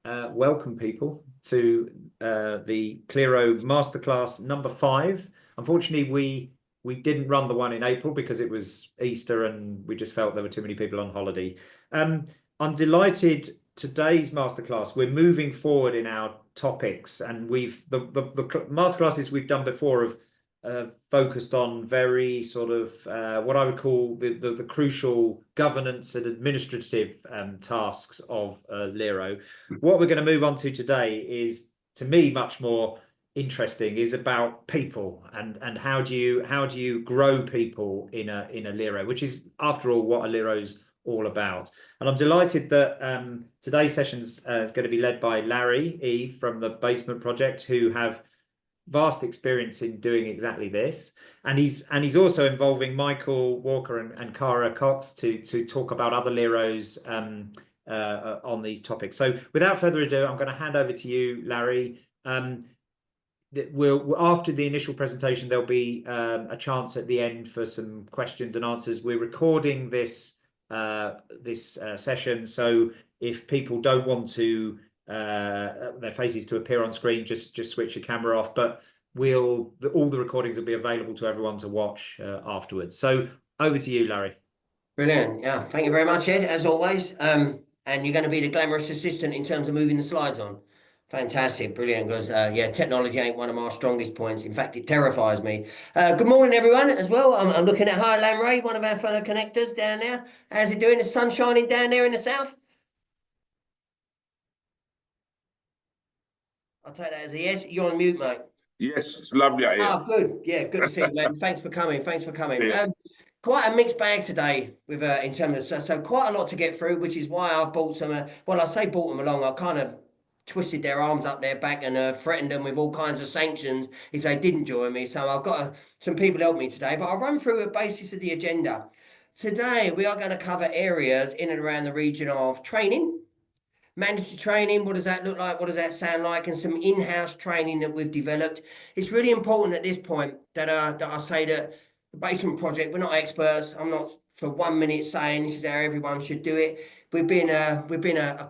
welcome people to the LERO Masterclass number 5. Unfortunately, we didn't run the one in April because it was Easter and we just felt there were too many people on holiday. I'm delighted today's masterclass. We're moving forward in our topics, and the masterclasses we've done before have focused on very sort of what I would call the crucial governance and administrative tasks of LERO. What we're going to move on to today is, to me, much more interesting, is about people and how do you grow people in a LERO, which is, after all, what a LERO's all about. And I'm delighted that today's session's is going to be led by Larry E from the Basement Project, who have vast experience in doing exactly this, and he's also involving Michael Walker and Cara Cox to talk about other LEROs on these topics. So without further ado, I'm going to hand over to you, Larry. We'll, after the initial presentation, there'll be a chance at the end for some questions and answers. We're recording this session, so if people don't want to their faces to appear on screen, just switch your camera off. But all the recordings will be available to everyone to watch afterwards. So over to you, Larry. Brilliant. Yeah, thank you very much, Ed, as always. And you're going to be the glamorous assistant in terms of moving the slides on. Fantastic, brilliant, because yeah, technology ain't one of my strongest points. In fact, it terrifies me. Good morning, everyone, as well. I'm looking at Lamray, one of our fellow connectors down there. How's it doing? The sun shining down there in the south? I'll take that as a yes. You're on mute, mate. Yes, it's lovely out here. Oh, good. Yeah, good to see you, man. Thanks for coming. Thanks for coming. Yeah. Quite a mixed bag today with in terms of so quite a lot to get through, which is why I've brought some. Well, I say brought them along. I kind of twisted their arms up their back and threatened them with all kinds of sanctions if they didn't join me. So I've got some people help me today, but I'll run through a basis of the agenda. Today we are going to cover areas in and around the region of training. Mandatory training, what does that look like? What does that sound like? And some in-house training that we've developed. It's really important at this point that I say that the Basement Project, we're not experts. I'm not for 1 minute saying this is how everyone should do it. We've been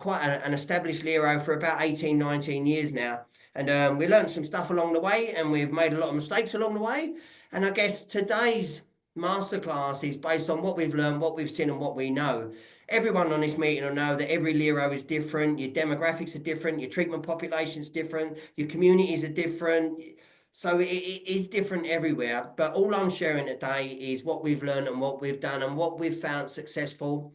quite an established LERO for about 18, 19 years now. And we learned some stuff along the way, and we've made a lot of mistakes along the way. And I guess today's masterclass is based on what we've learned, what we've seen, and what we know. Everyone on this meeting will know that every LERO is different, your demographics are different, your treatment population is different, your communities are different. So it is different everywhere. But all I'm sharing today is what we've learned and what we've done and what we've found successful.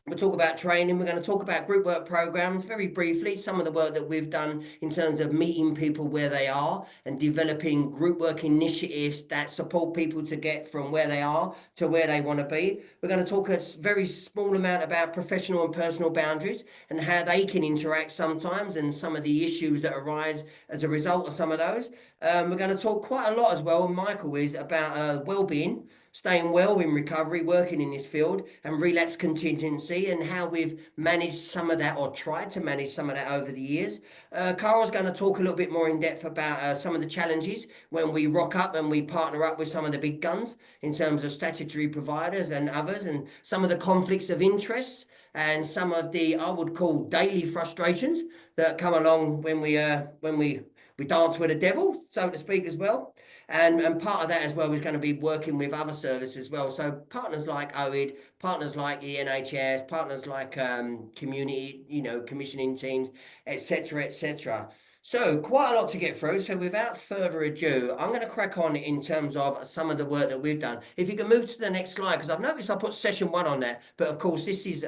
We'll talk about training. We're going to talk about group work programs very briefly, some of the work that we've done in terms of meeting people where they are and developing group work initiatives that support people to get from where they are to where they want to be. We're going to talk a very small amount about professional and personal boundaries and how they can interact sometimes and some of the issues that arise as a result of some of those. We're going to talk quite a lot as well, and Michael is, about well-being, staying well in recovery, working in this field, and relapse contingency, and how we've managed some of that or tried to manage some of that over the years. Carl's going to talk a little bit more in depth about some of the challenges when we rock up and we partner up with some of the big guns in terms of statutory providers and others, and some of the conflicts of interests and some of the, I would call, daily frustrations that come along when we dance with the devil, so to speak, as well. And part of that as well is going to be working with other services as well. So partners like OID, partners like the NHS, partners like community, commissioning teams, etc., etc. So quite a lot to get through. So without further ado, I'm going to crack on in terms of some of the work that we've done. If you can move to the next slide, because I've noticed I put session 1 on there, but of course this is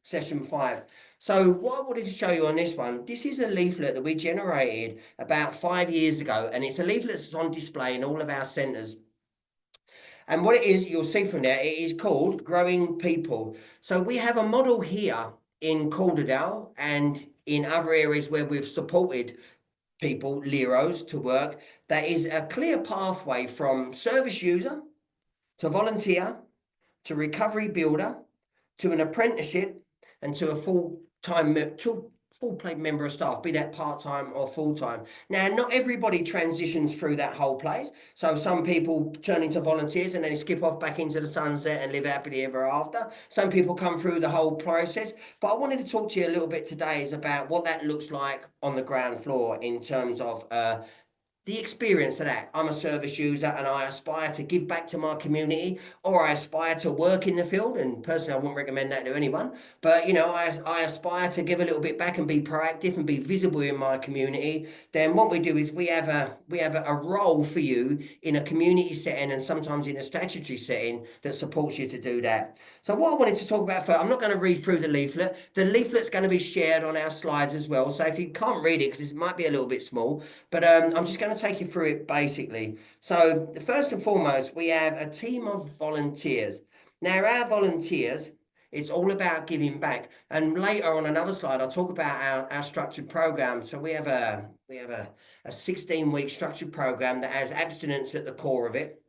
session 5. So what I wanted to show you on this one, this is a leaflet that we generated about 5 years ago, and it's a leaflet that's on display in all of our centres. And what it is, you'll see from there, it is called Growing People. So we have a model here in Calderdale and in other areas where we've supported people, LEROs, to work. That is a clear pathway from service user to volunteer to recovery builder to an apprenticeship and to a full-time full-paid member of staff, be that part-time or full-time. Now, not everybody transitions through that whole place. So some people turn into volunteers and then skip off back into the sunset and live happily ever after. Some people come through the whole process. But I wanted to talk to you a little bit today is about what that looks like on the ground floor in terms of the experience of that. I'm a service user and I aspire to give back to my community, or I aspire to work in the field. And personally, I wouldn't recommend that to anyone. But, you know, I aspire to give a little bit back and be proactive and be visible in my community. Then what we do is we have a role for you in a community setting and sometimes in a statutory setting that supports you to do that. So what I wanted to talk about first, I'm not going to read through the leaflet. The leaflet's going to be shared on our slides as well. So if you can't read it, because it might be a little bit small, but I'm just going to take you through it basically. So first and foremost, we have a team of volunteers. Now our volunteers, it's all about giving back. And later on another slide, I'll talk about our structured program. So we have a 16-week structured program that has abstinence at the core of it.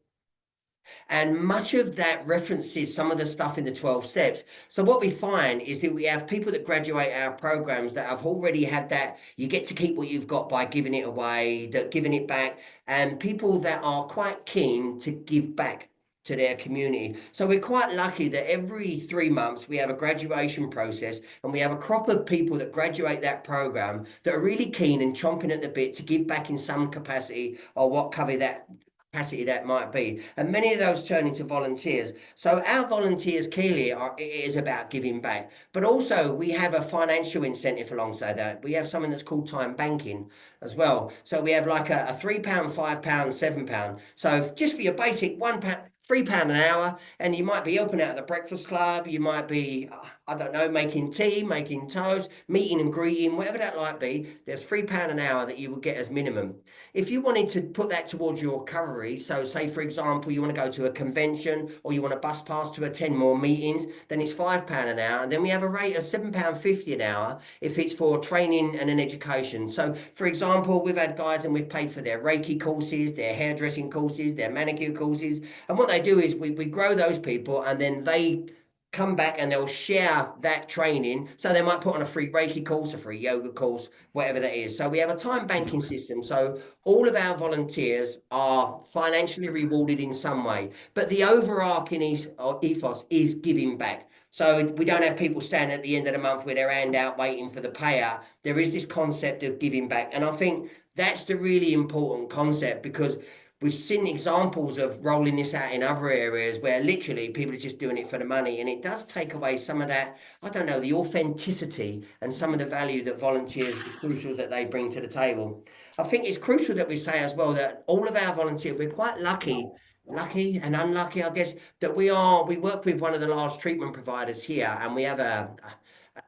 And much of that references some of the stuff in the 12 steps. So what we find is that we have people that graduate our programs that have already had that, you get to keep what you've got by giving it away, that giving it back, and people that are quite keen to give back to their community. So we're quite lucky that every 3 months we have a graduation process and we have a crop of people that graduate that program that are really keen and chomping at the bit to give back in some capacity or what cover that capacity that might be, and many of those turn into volunteers. So our volunteers clearly it is about giving back, but also we have a financial incentive alongside that. We have something that's called time banking as well. So we have like a £3, £5, £7. So just for your basic £1, £3 an hour, and you might be helping out at the breakfast club, you might be, I don't know, making tea, making toast, meeting and greeting, whatever that might be, there's £3 an hour that you will get as minimum. If you wanted to put that towards your recovery, so say, for example, you want to go to a convention or you want a bus pass to attend more meetings, then it's £5 an hour. And then we have a rate of £7.50 an hour if it's for training and an education. So, for example, we've had guys and we've paid for their Reiki courses, their hairdressing courses, their manicure courses. And what they do is we grow those people and then they come back and they'll share that training. So they might put on a free Reiki course, a free yoga course, whatever that is. So we have a time banking system. So all of our volunteers are financially rewarded in some way, but the overarching ethos is giving back. So we don't have people standing at the end of the month with their hand out waiting for the payout. There is this concept of giving back. And I think that's the really important concept, because we've seen examples of rolling this out in other areas where literally people are just doing it for the money. And it does take away some of that, I don't know, the authenticity and some of the value that volunteers, the crucial that they bring to the table. I think it's crucial that we say as well that all of our volunteers, we're quite lucky and unlucky, I guess, that we work with one of the large treatment providers here, and we have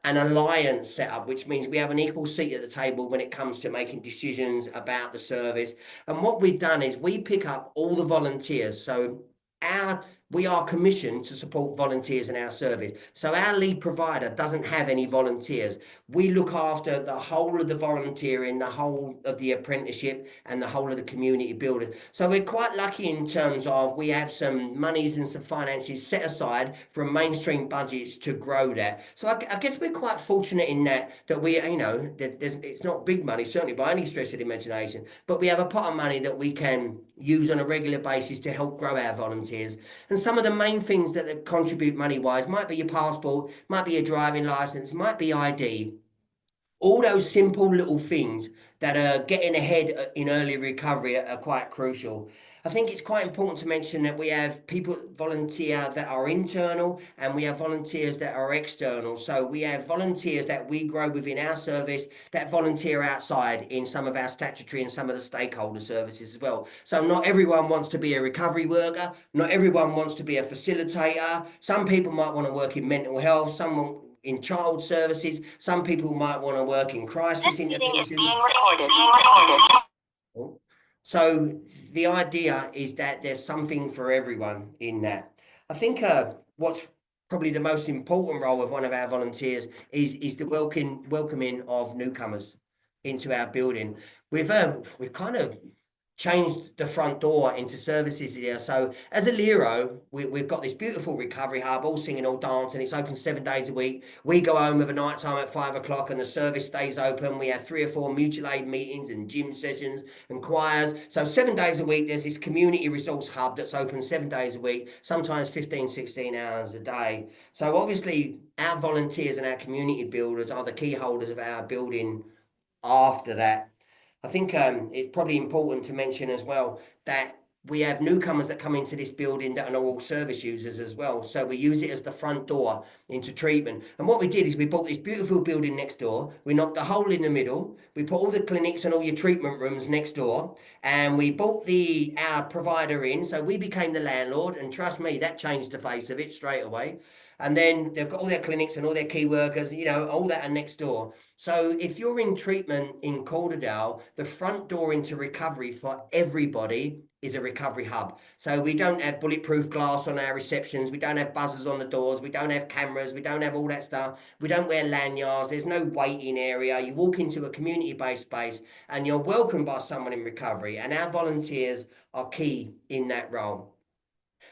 an alliance set up, which means we have an equal seat at the table when it comes to making decisions about the service. And what we've done is we pick up all the volunteers. So we are commissioned to support volunteers in our service. So our lead provider doesn't have any volunteers. We look after the whole of the volunteering, the whole of the apprenticeship, and the whole of the community building. So we're quite lucky in terms of we have some monies and some finances set aside from mainstream budgets to grow that. So I guess we're quite fortunate in that we, you know, it's not big money, certainly by any stretch of the imagination, but we have a pot of money that we can use on a regular basis to help grow our volunteers. And some of the main things that contribute money-wise might be your passport, might be your driving license, might be ID. All those simple little things that are getting ahead in early recovery are quite crucial. I think it's quite important to mention that we have people volunteer that are internal and we have volunteers that are external. So we have volunteers that we grow within our service that volunteer outside in some of our statutory and some of the stakeholder services as well. So not everyone wants to be a recovery worker. Not everyone wants to be a facilitator. Some people might want to work in mental health. Some in child services. Some people might want to work in crisis intervention. So the idea is that there's something for everyone in that. I think what's probably the most important role of one of our volunteers is the welcoming of newcomers into our building. We've kind of changed the front door into services here. So as a LERO, we've got this beautiful recovery hub, all singing, all dancing. It's open 7 days a week. We go home of a night time at 5 o'clock and the service stays open. We have 3 or 4 mutual aid meetings and gym sessions and choirs. So 7 days a week, there's this community resource hub that's open 7 days a week, sometimes 15, 16 hours a day. So obviously our volunteers and our community builders are the key holders of our building after that. I think it's probably important to mention as well that we have newcomers that come into this building that are all service users as well. So we use it as the front door into treatment. And what we did is we bought this beautiful building next door. We knocked a hole in the middle. We put all the clinics and all your treatment rooms next door. And we bought our provider in. So we became the landlord. And trust me, that changed the face of it straight away. And then they've got all their clinics and all their key workers, you know, all that are next door. So if you're in treatment in Calderdale, the front door into recovery for everybody is a recovery hub. So we don't have bulletproof glass on our receptions. We don't have buzzers on the doors. We don't have cameras. We don't have all that stuff. We don't wear lanyards. There's no waiting area. You walk into a community-based space and you're welcomed by someone in recovery. And our volunteers are key in that role.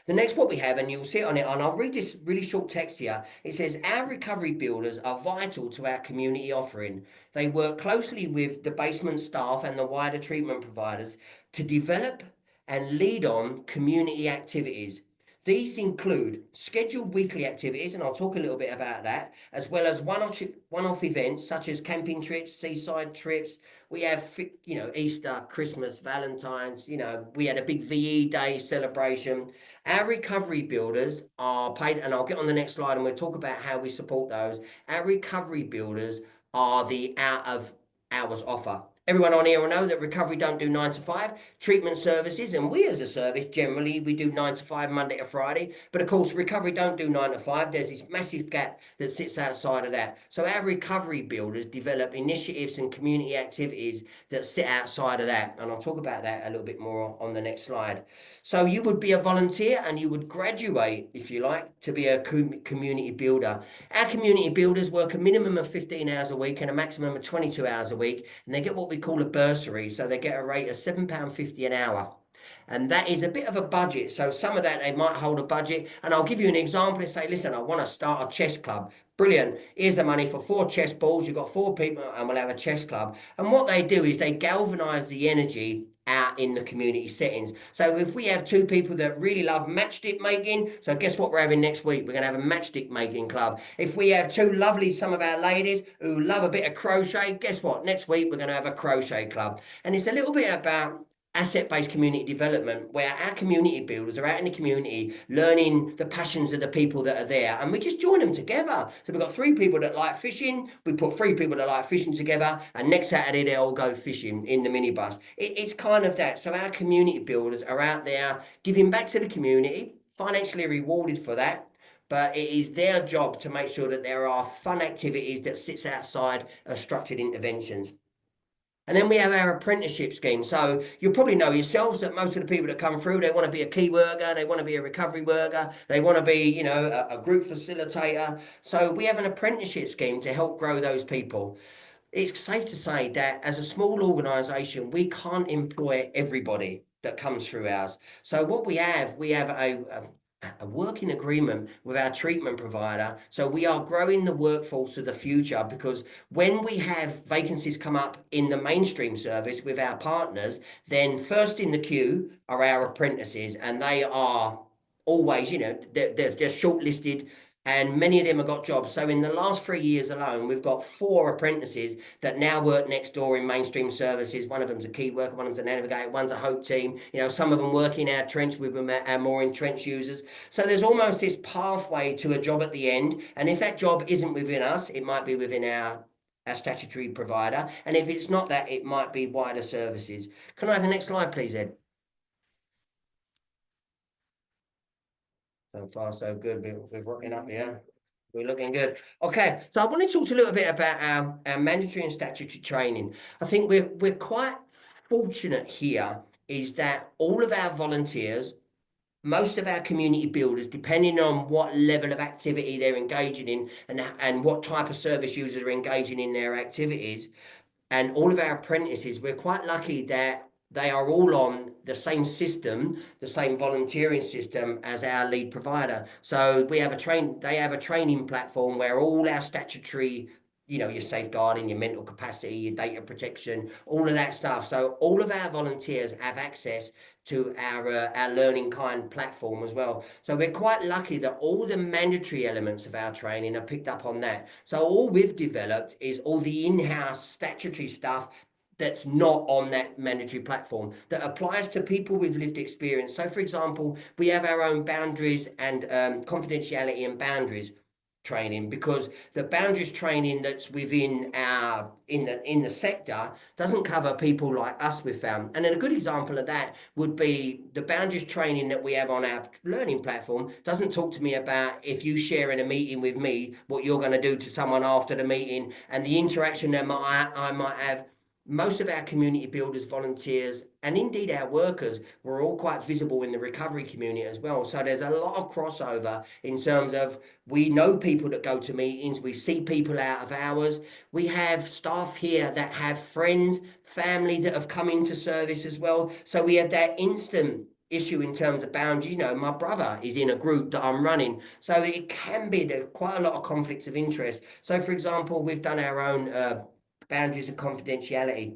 The next what we have, and you'll see it on it, and I'll read this really short text here. It says, our recovery builders are vital to our community offering. They work closely with the basement staff and the wider treatment providers to develop and lead on community activities. These include scheduled weekly activities, and I'll talk a little bit about that, as well as one-off events such as camping trips, seaside trips. We have, you know, Easter, Christmas, Valentine's, you know, we had a big VE Day celebration. Our recovery builders are paid, and I'll get on the next slide and we'll talk about how we support those. Our recovery builders are the out of hours offer. Everyone on here will know that recovery don't do 9 to 5. Treatment services, and we as a service, generally, we do 9 to 5, Monday to Friday. But of course, recovery don't do 9 to 5. There's this massive gap that sits outside of that. So our recovery builders develop initiatives and community activities that sit outside of that. And I'll talk about that a little bit more on the next slide. So you would be a volunteer and you would graduate, if you like, to be a community builder. Our community builders work a minimum of 15 hours a week and a maximum of 22 hours a week. And they get what we call a bursary. So they get a rate of £7.50 an hour. And that is a bit of a budget. So some of that, they might hold a budget. And I'll give you an example and say, listen, I want to start a chess club. Brilliant. Here's the money for 4 chess balls. You've got 4 people and we'll have a chess club. And what they do is they galvanize the energy out in the community settings. So if we have 2 people that really love matchstick making, so guess what we're having next week? We're going to have a matchstick making club. If we have 2 lovely, some of our ladies who love a bit of crochet, guess what? Next week we're going to have a crochet club. And it's a little bit about asset-based community development where our community builders are out in the community learning the passions of the people that are there, and we just join them together. So we've got 3 people that like fishing, we put 3 people that like fishing together, and next Saturday they all go fishing in the minibus. It's kind of that. So our community builders are out there giving back to the community, financially rewarded for that, but it is their job to make sure that there are fun activities that sits outside of structured interventions. And then we have our apprenticeship scheme. So you'll probably know yourselves that most of the people that come through, they want to be a key worker, they want to be a recovery worker, they want to be, you know, a group facilitator. So we have an apprenticeship scheme to help grow those people. It's safe to say that as a small organisation, we can't employ everybody that comes through ours. So what we have a working agreement with our treatment provider. So we are growing the workforce of the future, because when we have vacancies come up in the mainstream service with our partners, then first in the queue are our apprentices, and they are always, you know, they're shortlisted, and many of them have got jobs. So in the last 3 years alone, we've got 4 apprentices that now work next door in mainstream services. One of them's a key worker, one of them's a navigator, one's a hope team. You know, some of them work in our trench with our more entrenched users. So there's almost this pathway to a job at the end. And if that job isn't within us, it might be within our statutory provider. And if it's not that, it might be wider services. Can I have the next slide, please, Ed? So far, so good. We're rocking up here. We're looking good. Okay, so I want to talk a little bit about our mandatory and statutory training. I think we're quite fortunate here is that all of our volunteers, most of our community builders, depending on what level of activity they're engaging in and what type of service users are engaging in their activities, and all of our apprentices, we're quite lucky that they are all on the same system, the same volunteering system as our lead provider. So we have they have a training platform where all our statutory, your safeguarding, your mental capacity, your data protection, all of that stuff. So all of our volunteers have access to our Learning Kind platform as well. So we're quite lucky that all the mandatory elements of our training are picked up on that. So all we've developed is all the in-house statutory stuff that's not on that mandatory platform that applies to people with lived experience. So for example, we have our own boundaries and confidentiality and boundaries training, because the boundaries training that's within our in the sector doesn't cover people like us, we've found. And then a good example of that would be the boundaries training that we have on our learning platform doesn't talk to me about if you share in a meeting with me what you're going to do to someone after the meeting and the interaction that I might have. Most of our community builders, volunteers, and indeed our workers were all quite visible in the recovery community as well. So there's a lot of crossover in terms of we know people that go to meetings, we see people out of hours. We have staff here that have friends, family that have come into service as well. So we have that instant issue in terms of boundaries. My brother is in a group that I'm running, so it can be quite a lot of conflicts of interest. So for example, we've done our own boundaries and confidentiality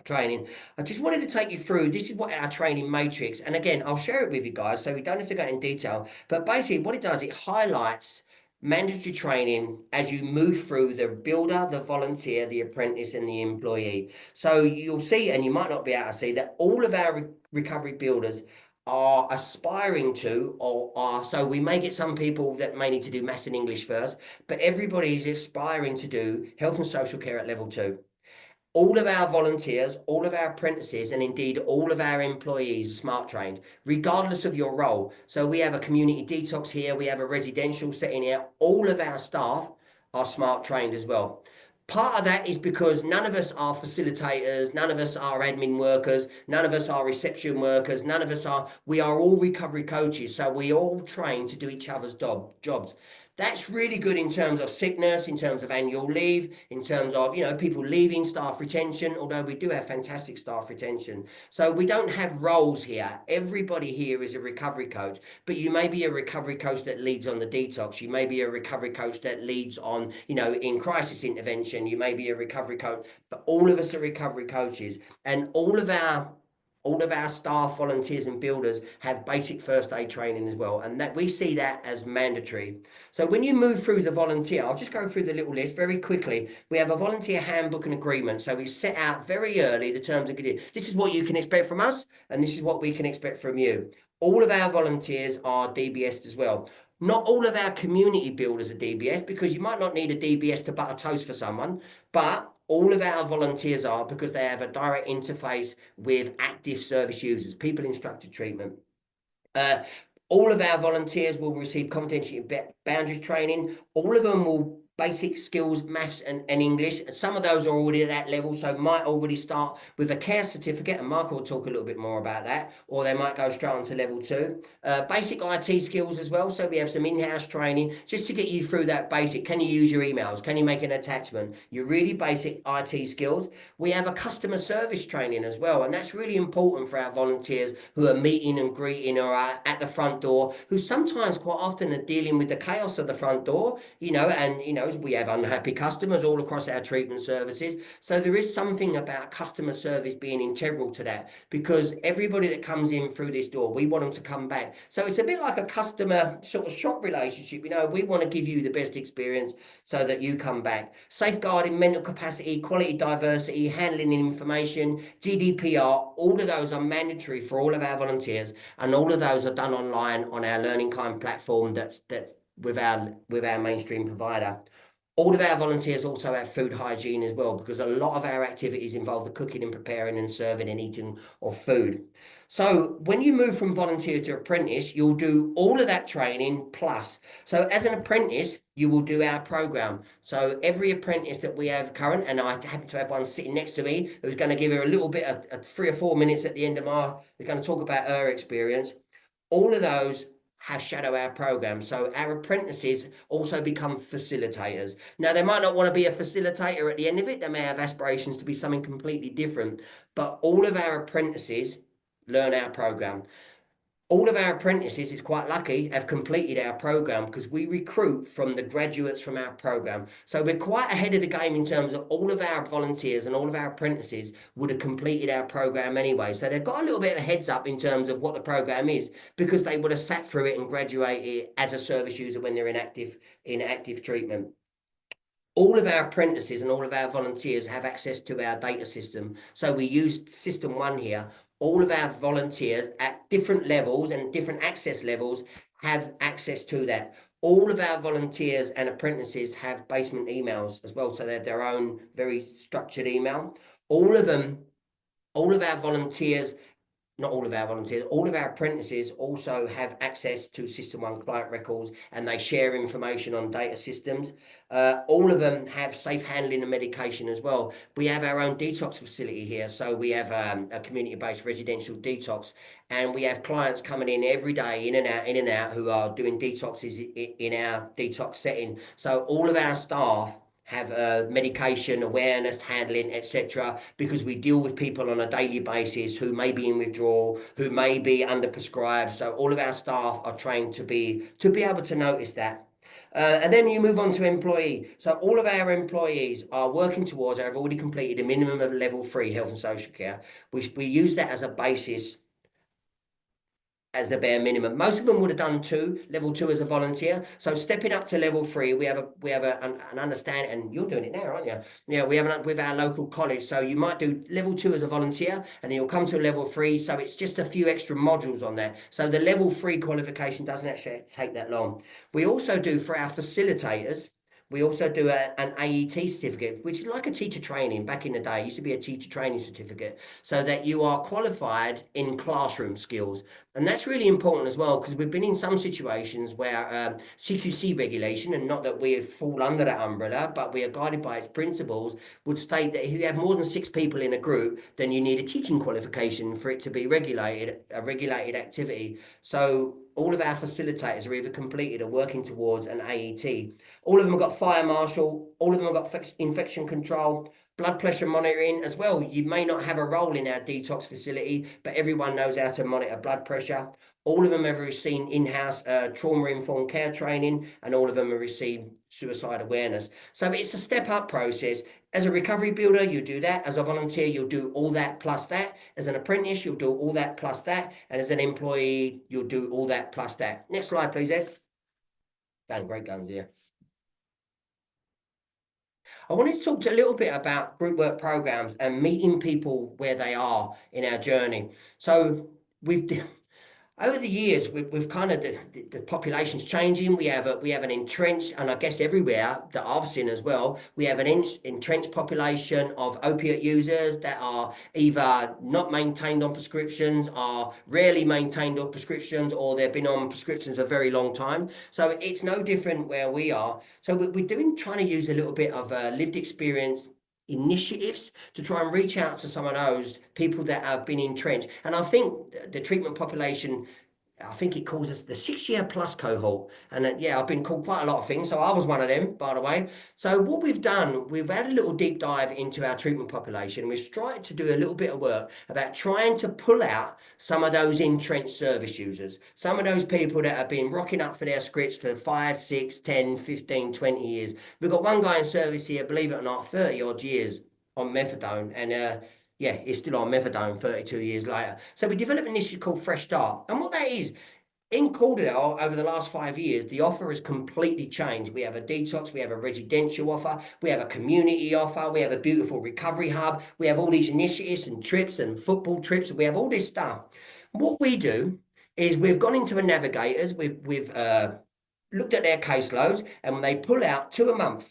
training. I just wanted to take you through, this is what our training matrix, and again, I'll share it with you guys, so we don't have to go in detail, but basically what it does, it highlights mandatory training as you move through the builder, the volunteer, the apprentice, and the employee. So you'll see, and you might not be able to see, that all of our recovery builders are aspiring to, or are, so we may get some people that may need to do maths and English first, but everybody is aspiring to do health and social care at level 2. All of our volunteers, all of our apprentices, and indeed all of our employees are smart trained, regardless of your role. So we have a community detox here, we have a residential setting here. All of our staff are smart trained as well. Part of that is because none of us are facilitators, none of us are admin workers, none of us are reception workers, we are all recovery coaches. So we all train to do each other's jobs. That's really good in terms of sickness, in terms of annual leave, in terms of, people leaving, staff retention, although we do have fantastic staff retention. So we don't have roles here. Everybody here is a recovery coach, but you may be a recovery coach that leads on the detox. You may be a recovery coach that leads on, in crisis intervention. You may be a recovery coach, but all of us are recovery coaches, and all of our staff, volunteers and builders have basic first aid training as well. And that we see that as mandatory. So when you move through the volunteer, I'll just go through the little list very quickly. We have a volunteer handbook and agreement. So we set out very early the terms of conditions. This is what you can expect from us, and this is what we can expect from you. All of our volunteers are DBS as well. Not all of our community builders are DBS, because you might not need a DBS to butter toast for someone, but all of our volunteers are, because they have a direct interface with active service users, people in structured treatment. All of our volunteers will receive confidentiality boundaries training. All of them will basic skills, maths and English. Some of those are already at that level, so might already start with a care certificate, and Michael will talk a little bit more about that, or they might go straight on to level 2. Basic IT skills as well, so we have some in-house training just to get you through that basic. Can you use your emails? Can you make an attachment? Your really basic IT skills. We have a customer service training as well, and that's really important for our volunteers who are meeting and greeting or are at the front door, who sometimes quite often are dealing with the chaos of the front door, we have unhappy customers all across our treatment services. So there is something about customer service being integral to that, because everybody that comes in through this door, we want them to come back. So it's a bit like a customer sort of shop relationship. We want to give you the best experience so that you come back. Safeguarding, mental capacity, quality, diversity, handling information, GDPR, all of those are mandatory for all of our volunteers, and all of those are done online on our Learning Kind platform that's with our mainstream provider. All of our volunteers also have food hygiene as well, because a lot of our activities involve the cooking and preparing and serving and eating of food. So when you move from volunteer to apprentice, you'll do all of that training plus. So as an apprentice, you will do our program. So every apprentice that we have current, and I happen to have one sitting next to me who's going to give her a little bit of 3 or 4 minutes at the end of they're going to talk about her experience. All of those have shadow our program. So our apprentices also become facilitators. Now, they might not want to be a facilitator at the end of it. They may have aspirations to be something completely different, but all of our apprentices learn our program. All of our apprentices, is quite lucky, have completed our program because we recruit from the graduates from our program. So we're quite ahead of the game in terms of all of our volunteers and all of our apprentices would have completed our program anyway. So they've got a little bit of a heads up in terms of what the program is because they would have sat through it and graduated as a service user when they're in active treatment. All of our apprentices and all of our volunteers have access to our data system. So we use system one here. All of our volunteers at different levels and different access levels have access to that. All of our volunteers and apprentices have basement emails as well. So they have their own very structured email. All of our volunteers, not all of our volunteers, all of our apprentices also have access to System 1 client records and they share information on data systems. All of them have safe handling and medication as well. We have our own detox facility here. So we have a community-based residential detox and we have clients coming in every day, in and out, who are doing detoxes in our detox setting. So all of our staff have medication awareness, handling, etc., because we deal with people on a daily basis who may be in withdrawal, who may be underprescribed. So all of our staff are trained to be able to notice that. And then you move on to employee. So all of our employees are working towards, or have already completed a minimum of level 3 health and social care. We use that as a basis, as the bare minimum. Most of them would have done level 2 as a volunteer. So stepping up to level 3, we have an understanding, and you're doing it now, aren't you? Yeah, we have with our local college. So you might do level 2 as a volunteer, and then you'll come to level 3. So it's just a few extra modules on that. So the level 3 qualification doesn't actually take that long. We also do for our facilitators. We also do an AET certificate, which is like a teacher training. Back in the day, it used to be a teacher training certificate, so that you are qualified in classroom skills. And that's really important as well, because we've been in some situations where CQC regulation, and not that we fall under that umbrella, but we are guided by its principles, would state that if you have more than 6 people in a group, then you need a teaching qualification for it to be regulated, a regulated activity. So all of our facilitators are either completed or working towards an AET. All of them have got fire marshal, all of them have got infection control, blood pressure monitoring as well. You may not have a role in our detox facility, but everyone knows how to monitor blood pressure. All of them have received in-house trauma-informed care training, and all of them have received suicide awareness. So it's a step-up process. As a recovery builder, you do that. As a volunteer, you'll do all that plus that. As an apprentice, you'll do all that plus that. And as an employee, you'll do all that plus that. Next slide, please, Ed. Done, great guns here. I wanted to talk a little bit about group work programs and meeting people where they are in our journey. So over the years, we've kind of the population's changing. We have an entrenched, and I guess everywhere that I've seen as well, we have an entrenched population of opiate users that are either not maintained on prescriptions, are rarely maintained on prescriptions, or they've been on prescriptions a very long time. So it's no different where we are. So we're trying to use a little bit of lived experience initiatives to try and reach out to some of those people that have been entrenched. And I think the treatment population, I think it calls us the 6-year plus cohort. And yeah, I've been called quite a lot of things. So I was one of them, by the way. So what we've done, we've had a little deep dive into our treatment population. We've tried to do a little bit of work about trying to pull out some of those entrenched service users, some of those people that have been rocking up for their scripts for 5, 6, 10, 15, 20 years. We've got one guy in service here, believe it or not, 30 odd years on methadone. And yeah, he's still on methadone 32 years later. So we developed an initiative called Fresh Start. And what that is, in Calderdale, over the last 5 years, the offer has completely changed. We have a detox, we have a residential offer, we have a community offer, we have a beautiful recovery hub, we have all these initiatives and trips and football trips, we have all this stuff. What we do is we've gone into the navigators, we've looked at their caseloads, and they pull out 2 a month.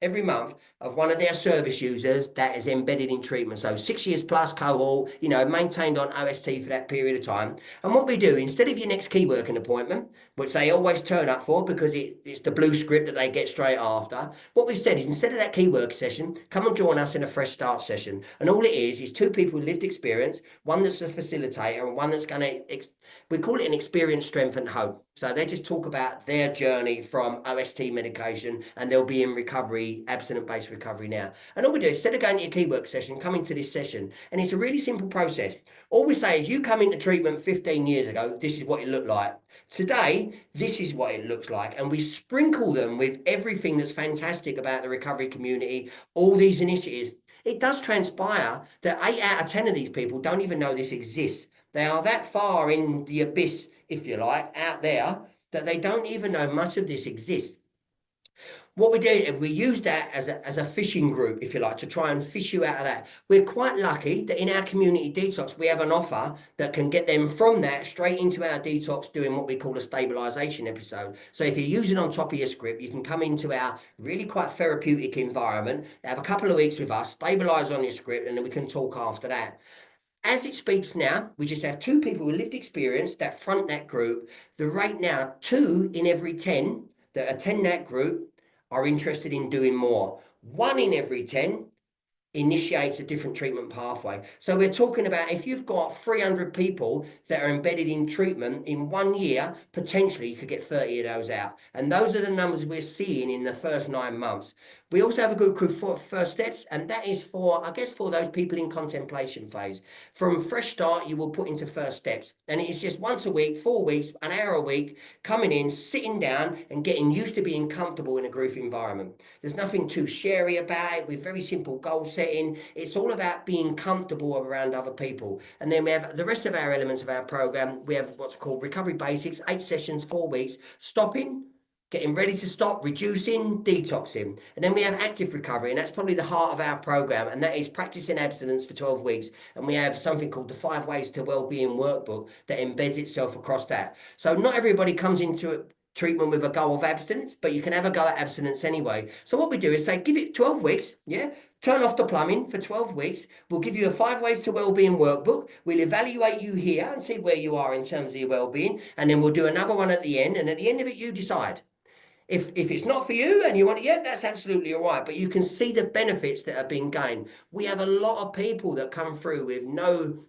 every month of one of their service users that is embedded in treatment. So 6 years plus cohort, you know, maintained on OST for that period of time. And what we do, instead of your next key working appointment, which they always turn up for because it's the blue script that they get straight after, what we said is instead of that key work session, come and join us in a fresh start session. And all it is two people with lived experience, one that's a facilitator and one that's going to, we call it an experience, strength and hope. So they just talk about their journey from OST medication, and they'll be in recovery, abstinent-based recovery now. And all we do, instead of going to your key work session, come into this session. And it's a really simple process. All we say is you come into treatment 15 years ago, this is what it looked like. Today, this is what it looks like. And we sprinkle them with everything that's fantastic about the recovery community, all these initiatives. It does transpire that 8 out of 10 of these people don't even know this exists. They are that far in the abyss, if you like, out there, that they don't even know much of this exists. What we do, we use that as a fishing group, if you like, to try and fish you out of that. We're quite lucky that in our community detox, we have an offer that can get them from that straight into our detox, doing what we call a stabilization episode. So if you're using on top of your script, you can come into our really quite therapeutic environment, have a couple of weeks with us, stabilize on your script, and then we can talk after that. As it speaks now, we just have 2 people with lived experience that front that group. The rate now, 2 in every 10 that attend that group are interested in doing more. 1 in every 10 initiates a different treatment pathway. So we're talking about if you've got 300 people that are embedded in treatment in 1 year, potentially you could get 30 of those out. And those are the numbers we're seeing in the first 9 months. We also have a good group for first steps, and that is for, I guess, for those people in contemplation phase. From fresh start, you will put into first steps. And it is just once a week, 4 weeks, an hour a week, coming in, sitting down and getting used to being comfortable in a group environment. There's nothing too sherry about it. With very simple goal setting. It's all about being comfortable around other people. And then we have the rest of our elements of our program. We have what's called recovery basics, 8 sessions, 4 weeks, stopping, getting ready to stop, reducing, detoxing. And then we have active recovery, and that's probably the heart of our program, and that is practicing abstinence for 12 weeks. And we have something called the 5 Ways to Wellbeing workbook that embeds itself across that. So not everybody comes into treatment with a goal of abstinence, but you can have a go at abstinence anyway. So what we do is say, give it 12 weeks, yeah? Turn off the plumbing for 12 weeks. We'll give you a 5 Ways to Wellbeing workbook. We'll evaluate you here and see where you are in terms of your wellbeing. And then we'll do another one at the end. And at the end of it, you decide. If it's not for you and you want it, yeah, that's absolutely all right. But you can see the benefits that are being gained. We have a lot of people that come through with no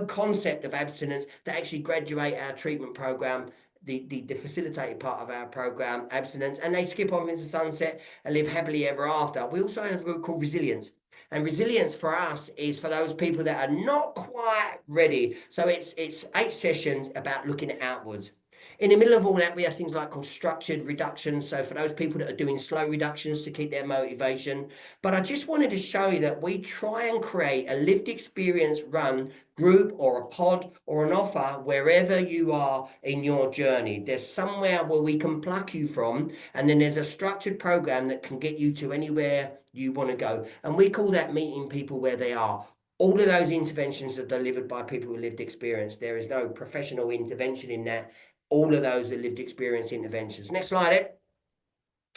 concept of abstinence that actually graduate our treatment program, the facilitated part of our program, abstinence, and they skip off into sunset and live happily ever after. We also have a group called resilience. And resilience for us is for those people that are not quite ready. So it's 8 sessions about looking outwards. In the middle of all that, we have things like called structured reductions. So for those people that are doing slow reductions to keep their motivation. But I just wanted to show you that we try and create a lived experience run group or a pod or an offer wherever you are in your journey. There's somewhere where we can pluck you from, and then there's a structured program that can get you to anywhere you want to go. And we call that meeting people where they are. All of those interventions are delivered by people with lived experience. There is no professional intervention in that. All of those are lived experience interventions. Next slide, Ed.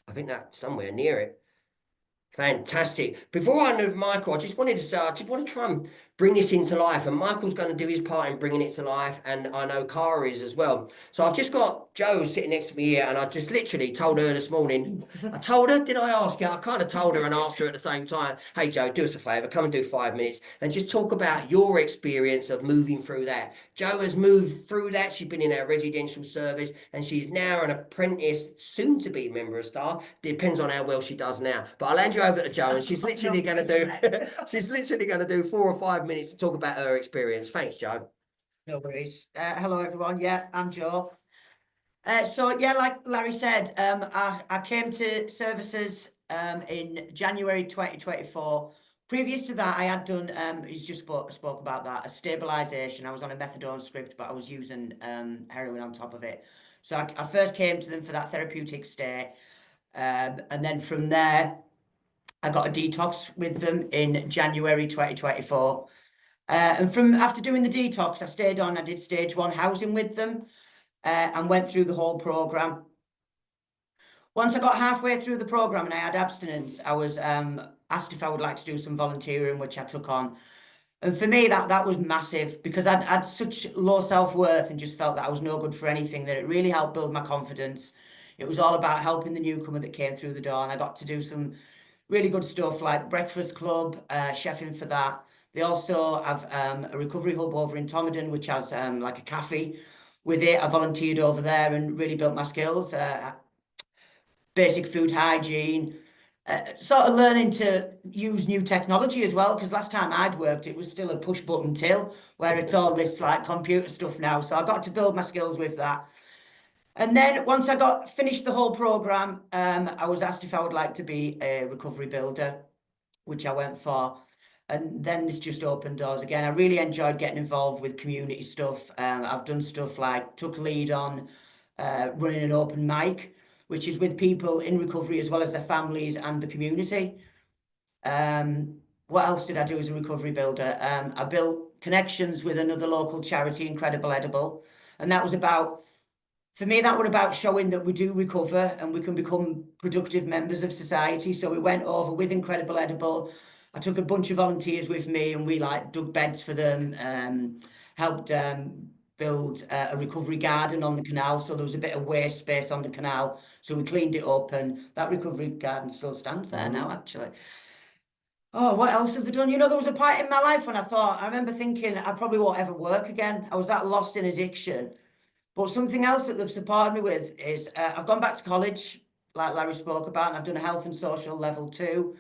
I think that's somewhere near it. Fantastic. Before I move Michael, I just wanted to say, I just want to try and bring this into life. And Michael's going to do his part in bringing it to life. And I know Cara is as well. So I've just got Jo sitting next to me here. And I just literally told her this morning, I told her, did I ask you? I kind of told her and asked her at the same time, hey, Jo, do us a favor, come and do 5 minutes and just talk about your experience of moving through that. Jo has moved through that. She's been in our residential service and she's now an apprentice, soon to be member of staff. Depends on how well she does now. But I'll hand you over to Jo, and she's literally going to do 4 or 5 minutes to talk about her experience. Thanks, Jo. No worries. Hello, everyone. Yeah, I'm Jo. So yeah, like Larry said, I came to services in January 2024. Previous to that, I had done, he's just spoke about that, a stabilization. I was on a methadone script, but I was using heroin on top of it. So I first came to them for that therapeutic stay. And then from there, I got a detox with them in January 2024. And from after doing the detox, I stayed on, I did stage 1 housing with them and went through the whole program. Once I got halfway through the program and I had abstinence, I was asked if I would like to do some volunteering, which I took on. And for me, that was massive because I'd had such low self-worth and just felt that I was no good for anything, that it really helped build my confidence. It was all about helping the newcomer that came through the door, and I got to do some really good stuff like Breakfast Club, chefing for that. They also have a recovery hub over in Tomaden, which has like a cafe with it. I volunteered over there and really built my skills, basic food hygiene, sort of learning to use new technology as well, because last time I'd worked, it was still a push button till, where it's all this like computer stuff now. So I got to build my skills with that. And then once I got finished the whole program, I was asked if I would like to be a recovery builder, which I went for. And then this just opened doors again. I really enjoyed getting involved with community stuff. I've done stuff like took lead on running an open mic, which is with people in recovery as well as their families and the community. What else did I do as a recovery builder? I built connections with another local charity, Incredible Edible. And that was about, for me, that was about showing that we do recover and we can become productive members of society. So we went over with Incredible Edible. I took a bunch of volunteers with me and we like dug beds for them, helped build a recovery garden on the canal. So there was a bit of waste space on the canal. So we cleaned it up and that recovery garden still stands there now, actually. Oh, what else have they done? You know, there was a part in my life when I remember thinking I probably won't ever work again. I was that lost in addiction. But something else that they've supported me with is I've gone back to college, like Larry spoke about, and I've done a health and social level 2.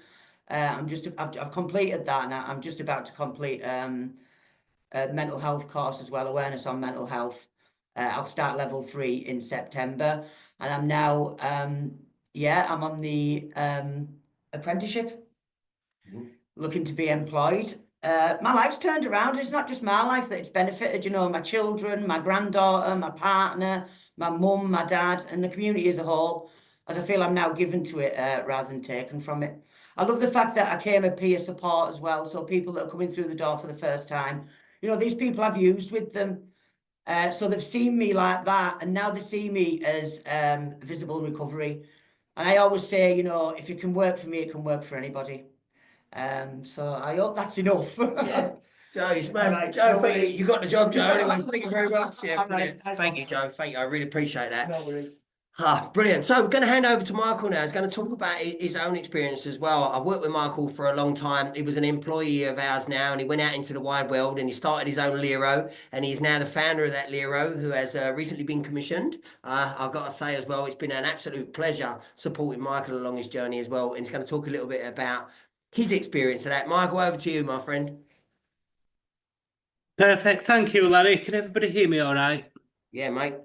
I've completed that, and I'm just about to complete a mental health course as well, awareness on mental health. I'll start level 3 in September, and I'm now I'm on the apprenticeship, looking to be employed. My life's turned around. It's not just my life that it's benefited, you know, my children, my granddaughter, my partner, my mum, my dad, and the community as a whole, as I feel I'm now given to it rather than taken from it. I love the fact that I came a peer support as well. So people that are coming through the door for the first time, you know, these people I've used with them. So they've seen me like that, and now they see me as visible recovery. And I always say, you know, if it can work for me, it can work for anybody. So I hope that's enough. Yeah. Joe, you smell Right, Joe, no worries. you got the job, Joe. Anyway, thank you very much. Yeah, All brilliant. right. Thank you, Joe. Thank you. I really appreciate that. No worries. Brilliant. So we're going to hand over to Michael now. He's going to talk about his own experience as well. I've worked with Michael for a long time. He was an employee of ours now, and he went out into the wide world and he started his own LERO, and he's now the founder of that LERO, who has recently been commissioned. I've got to say as well, it's been an absolute pleasure supporting Michael along his journey as well, and he's going to talk a little bit about his experience of that. Michael, over to you, my friend. Perfect. Thank you, Larry. Can everybody hear me all right? Yeah, mate.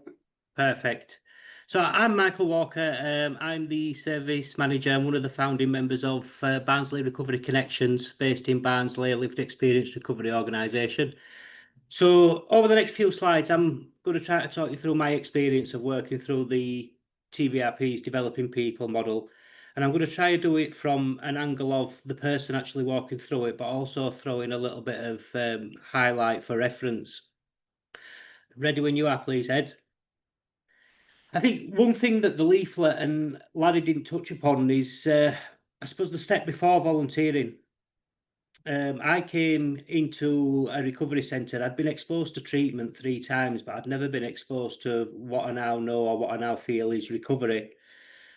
Perfect. So I'm Michael Walker. I'm the service manager and one of the founding members of Barnsley Recovery Connections, based in Barnsley, a lived experience recovery organisation. So over the next few slides, I'm going to try to talk you through my experience of working through the TVRP's Developing People model. And I'm going to try to do it from an angle of the person actually walking through it, but also throw in a little bit of highlight for reference. Ready when you are, please, Ed. I think one thing that the leaflet and Larry didn't touch upon is, I suppose, the step before volunteering. I came into a recovery centre. I'd been exposed to treatment 3 times, but I'd never been exposed to what I now know or what I now feel is recovery.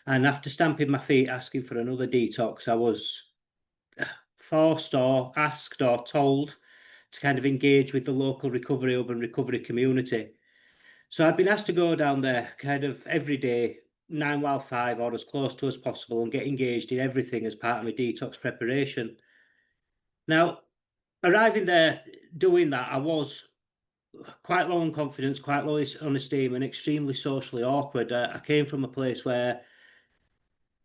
And after stamping my feet, asking for another detox, I was forced or asked or told to kind of engage with the local recovery hub and recovery community. So I'd been asked to go down there kind of every day, 9 while 5, or as close to as possible, and get engaged in everything as part of my detox preparation. Now, arriving there, doing that, I was quite low on confidence, quite low on esteem, and extremely socially awkward. I came from a place where,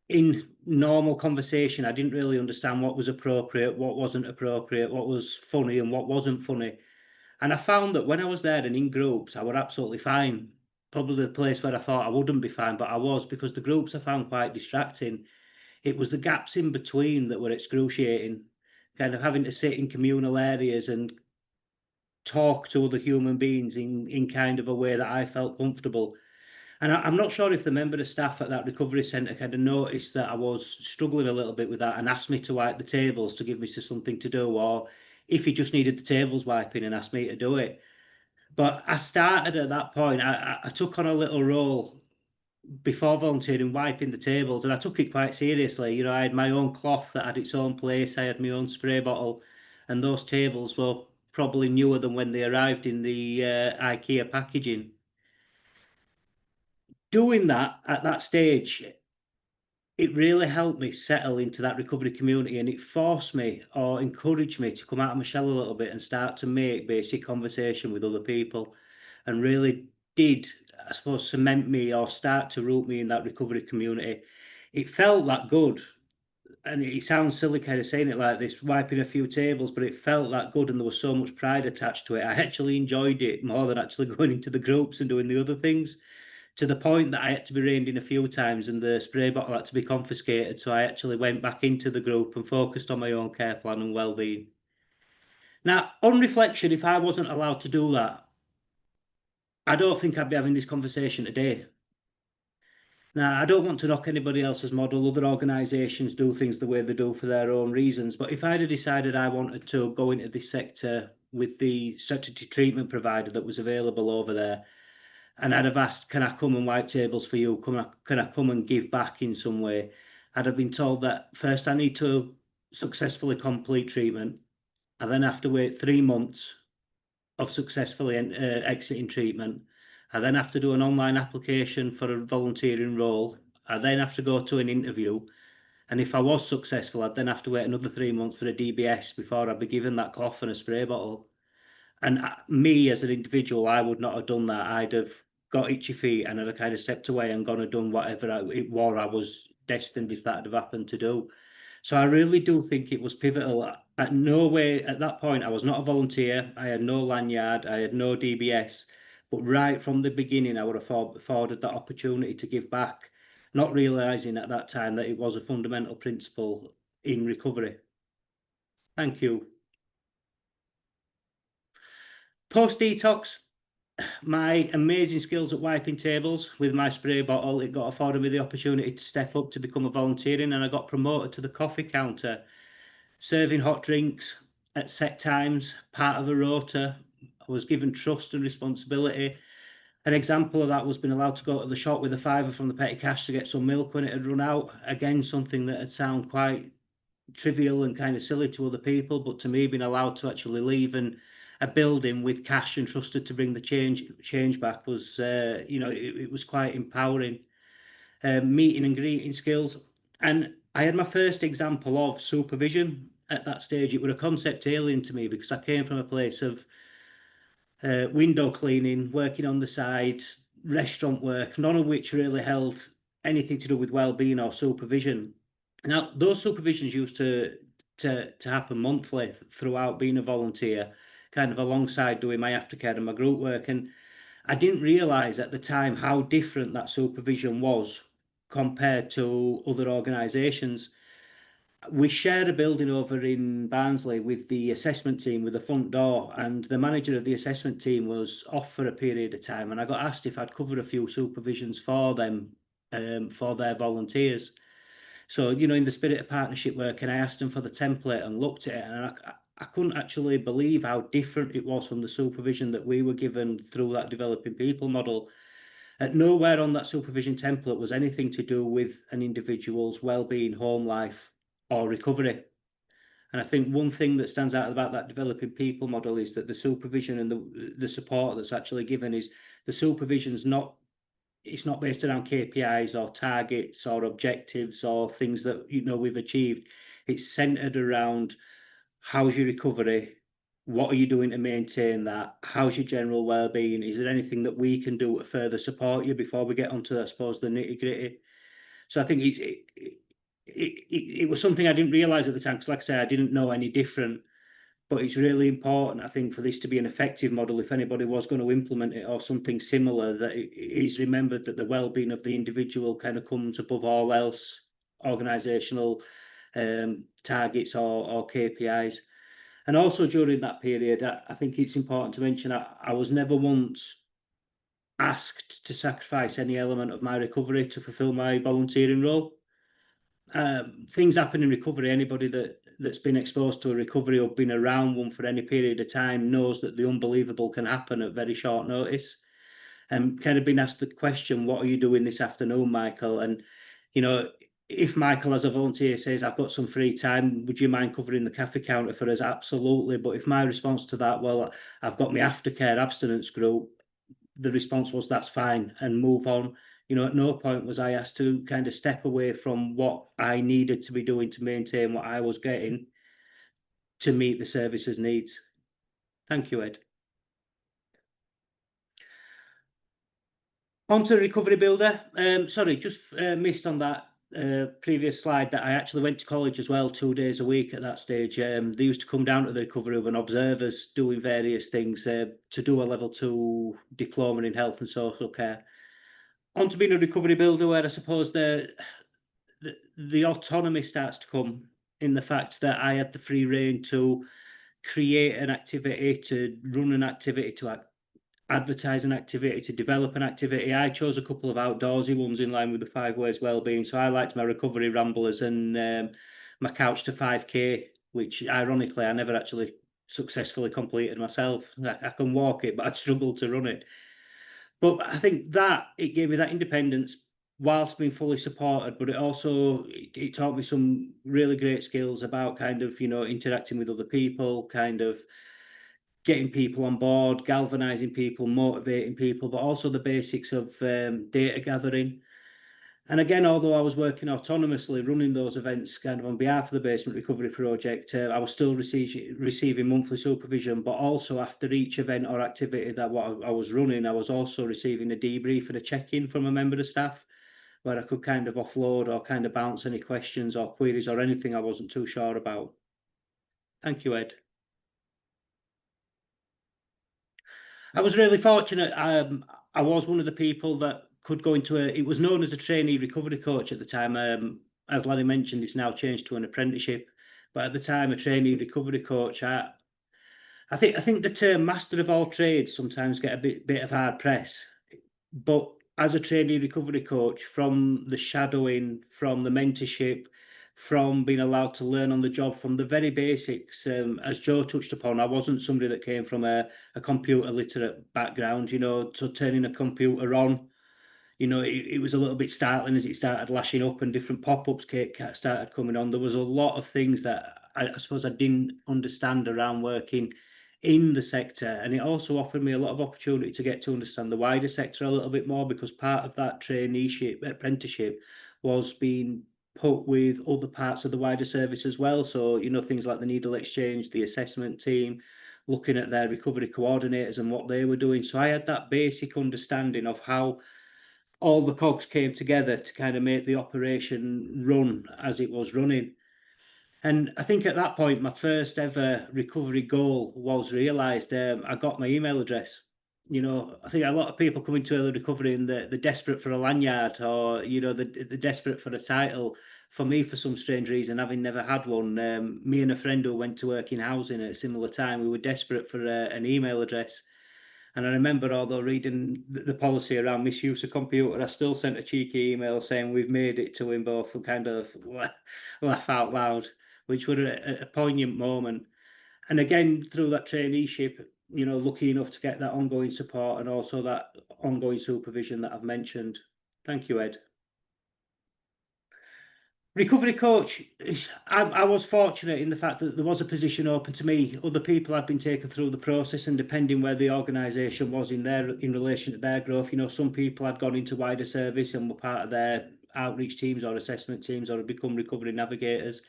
in normal conversation, I didn't really understand what was appropriate, what wasn't appropriate, what was funny and what wasn't funny. And I found that when I was there and in groups, I was absolutely fine. Probably the place where I thought I wouldn't be fine, but I was, because the groups I found quite distracting. It was the gaps in between that were excruciating, kind of having to sit in communal areas and talk to other human beings in kind of a way that I felt comfortable. And I'm not sure if the member of staff at that recovery centre kind of noticed that I was struggling a little bit with that and asked me to wipe the tables to give me something to do, or if he just needed the tables wiping and asked me to do it. But I started at that point, I took on a little role before volunteering, wiping the tables, and I took it quite seriously. You know, I had my own cloth that had its own place, I had my own spray bottle, and those tables were probably newer than when they arrived in the IKEA packaging. Doing that at that stage, it really helped me settle into that recovery community, and it forced me or encouraged me to come out of my shell a little bit and start to make basic conversation with other people, and really did, I suppose, cement me or start to root me in that recovery community. It felt that good, and it sounds silly kind of saying it like this, wiping a few tables, but it felt that good, and there was so much pride attached to it. I actually enjoyed it more than actually going into the groups and doing the other things, to the point that I had to be reined in a few times and the spray bottle had to be confiscated. So I actually went back into the group and focused on my own care plan and well-being. Now, on reflection, if I wasn't allowed to do that, I don't think I'd be having this conversation today. Now, I don't want to knock anybody else's model. Other organisations do things the way they do for their own reasons. But if I'd have decided I wanted to go into this sector with the statutory treatment provider that was available over there, and I'd have asked, can I come and wipe tables for you? Can I come and give back in some way? I'd have been told that first I need to successfully complete treatment. I then have to wait 3 months of successfully exiting treatment. I then have to do an online application for a volunteering role. I then have to go to an interview. And if I was successful, I'd then have to wait another 3 months for a DBS before I'd be given that cloth and a spray bottle. And me as an individual, I would not have done that. I'd have got itchy feet and I'd have kind of stepped away and gone and done whatever it was I was destined, if that had have happened, to do. So I really do think it was pivotal. At no way at that point, I was not a volunteer. I had no lanyard. I had no DBS. But right from the beginning, I would have afforded that opportunity to give back, not realising at that time that it was a fundamental principle in recovery. Thank you. Post-detox, my amazing skills at wiping tables with my spray bottle, it got afforded me the opportunity to step up to become a volunteering, and I got promoted to the coffee counter, serving hot drinks at set times, part of a rota. I was given trust and responsibility. An example of that was being allowed to go to the shop with a £5 from the petty cash to get some milk when it had run out. Again, something that had sound quite trivial and kind of silly to other people, but to me, being allowed to actually leave a building with cash and trusted to bring the change back was, you know, it was quite empowering. Meeting and greeting skills, and I had my first example of supervision at that stage. It was a concept alien to me because I came from a place of window cleaning, working on the side, restaurant work, none of which really held anything to do with well-being or supervision. Now, those supervisions used to happen monthly throughout being a volunteer, kind of alongside doing my aftercare and my group work. And I didn't realise at the time how different that supervision was compared to other organisations. We shared a building over in Barnsley with the assessment team with the front door, and the manager of the assessment team was off for a period of time, and I got asked if I'd cover a few supervisions for them, for their volunteers. So, you know, in the spirit of partnership work, and I asked them for the template and looked at it, and I couldn't actually believe how different it was from the supervision that we were given through that developing people model. At nowhere on that supervision template was anything to do with an individual's well-being, home life, or recovery. And I think one thing that stands out about that developing people model is that the supervision and the support that's actually given is the supervision's not, it's not based around KPIs or targets or objectives or things that, you know, we've achieved. It's centered around how's your recovery, what are you doing to maintain that, how's your general well-being, is there anything that we can do to further support you before we get onto, I suppose, the nitty-gritty. So I think it was something I didn't realise at the time, because like I say, I didn't know any different. But it's really important, I think, for this to be an effective model, if anybody was going to implement it or something similar, that it is remembered that the well-being of the individual kind of comes above all else, organisational targets or KPIs. And also during that period, I think it's important to mention I was never once asked to sacrifice any element of my recovery to fulfill my volunteering role. Things happen in recovery. Anybody that's been exposed to a recovery or been around one for any period of time knows that the unbelievable can happen at very short notice. And kind of been asked the question, what are you doing this afternoon, Michael? And, you know, if Michael as a volunteer says, I've got some free time, would you mind covering the cafe counter for us? Absolutely. But if my response to that, well, I've got my aftercare abstinence group, the response was, that's fine, and move on. You know, at no point was I asked to kind of step away from what I needed to be doing to maintain what I was getting to meet the service's needs. Thank you, Ed. On to Recovery Builder. Sorry, just missed on that previous slide that I actually went to college as well, 2 days a week at that stage. They used to come down to the Recovery Hub and observe us doing various things to do a level 2 diploma in health and social care. On to being a Recovery Builder, where I suppose the autonomy starts to come in the fact that I had the free rein to create an activity, to run an activity, to advertise an activity, to develop an activity. I chose a couple of outdoorsy ones in line with the 5 ways wellbeing. So I liked my recovery ramblers and my couch to 5K, which ironically I never actually successfully completed myself. I can walk it, but I'd struggle to run it. But I think that it gave me that independence whilst being fully supported, but it also it taught me some really great skills about kind of, you know, interacting with other people, kind of getting people on board, galvanizing people, motivating people, but also the basics of data gathering. And again, although I was working autonomously, running those events kind of on behalf of the Basement Recovery Project, I was still receiving monthly supervision, but also after each event or activity that I was running, I was also receiving a debrief and a check-in from a member of staff where I could kind of offload or kind of bounce any questions or queries or anything I wasn't too sure about. Thank you, Ed. I was really fortunate. I was one of the people that could go into it was known as a trainee recovery coach at the time. As Larry mentioned, it's now changed to an apprenticeship. But at the time, a trainee recovery coach, I think the term master of all trades sometimes get a bit of hard press. But as a trainee recovery coach, from the shadowing, from the mentorship, from being allowed to learn on the job from the very basics, as Joe touched upon, I wasn't somebody that came from a computer literate background, you know, so turning a computer on, you know, it was a little bit startling as it started lashing up and different pop-ups started coming on. There was a lot of things that I suppose I didn't understand around working in the sector, and it also offered me a lot of opportunity to get to understand the wider sector a little bit more, because part of that traineeship apprenticeship was being put with other parts of the wider service as well. So, you know, things like the needle exchange, the assessment team, looking at their recovery coordinators and what they were doing. So I had that basic understanding of how all the cogs came together to kind of make the operation run as it was running. And I think at that point, my first ever recovery goal was realised. I got my email address. You know, I think a lot of people come into early recovery and they're desperate for a lanyard, or, you know, they're desperate for a title. For me, for some strange reason, having never had one, me and a friend who went to work in housing at a similar time, we were desperate for an email address. And I remember, although reading the policy around misuse of computer, I still sent a cheeky email saying we've made it to him both, and kind of laugh out loud, which was a poignant moment. And again, through that traineeship, you know, lucky enough to get that ongoing support and also that ongoing supervision that I've mentioned. Thank you, Ed. Recovery coach, I was fortunate in the fact that there was a position open to me. Other people had been taken through the process, and depending where the organisation was in relation to their growth, you know, some people had gone into wider service and were part of their outreach teams or assessment teams or had become recovery navigators.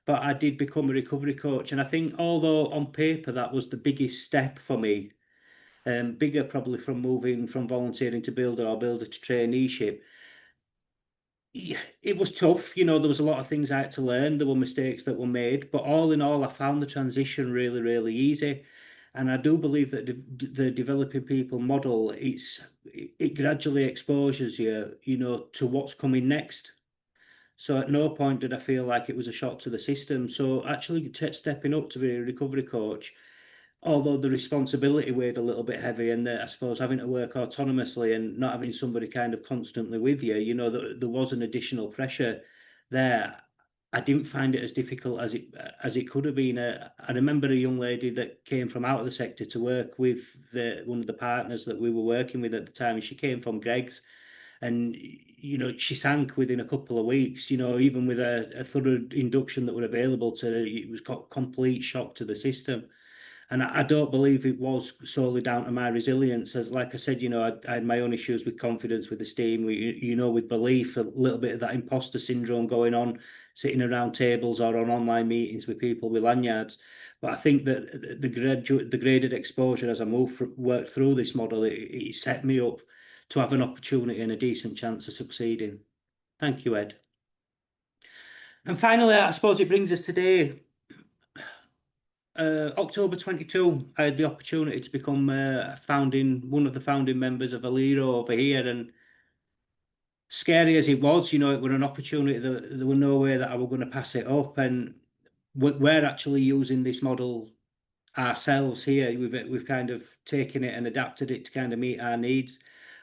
But I did become a recovery coach, and I think although on paper that was the biggest step for me, bigger probably from moving from volunteering to builder or builder to traineeship, it was tough. You know, there was a lot of things I had to learn. There were mistakes that were made, but all in all, I found the transition really, really easy. And I do believe that the developing people model, it gradually exposes you, you know, to what's coming next. So at no point did I feel like it was a shock to the system. So actually stepping up to be a recovery coach although the responsibility weighed a little bit heavy, and I suppose having to work autonomously and not having somebody kind of constantly with you, you know, there was an additional pressure there. I didn't find it as difficult as it could have been. I remember a young lady that came from out of the sector to work with one of the partners that we were working with at the time, and she came from Greggs, and you know, she sank within a couple of weeks. You know, even with a thorough induction that were available to her, it was complete shock to the system. And I don't believe it was solely down to my resilience. As like I said, you know, I had my own issues with confidence, with esteem, you know, with belief, a little bit of that imposter syndrome going on, sitting around tables or on online meetings with people with lanyards. But I think that the graded exposure as I worked through this model, it set me up to have an opportunity and a decent chance of succeeding. Thank you, Ed. And finally, I suppose it brings us today. October 22, I had the opportunity to become one of the founding members of a LERO over here, and scary as it was, you know, it was an opportunity that there was no way that I was going to pass it up, and we're actually using this model ourselves here. We've kind of taken it and adapted it to kind of meet our needs.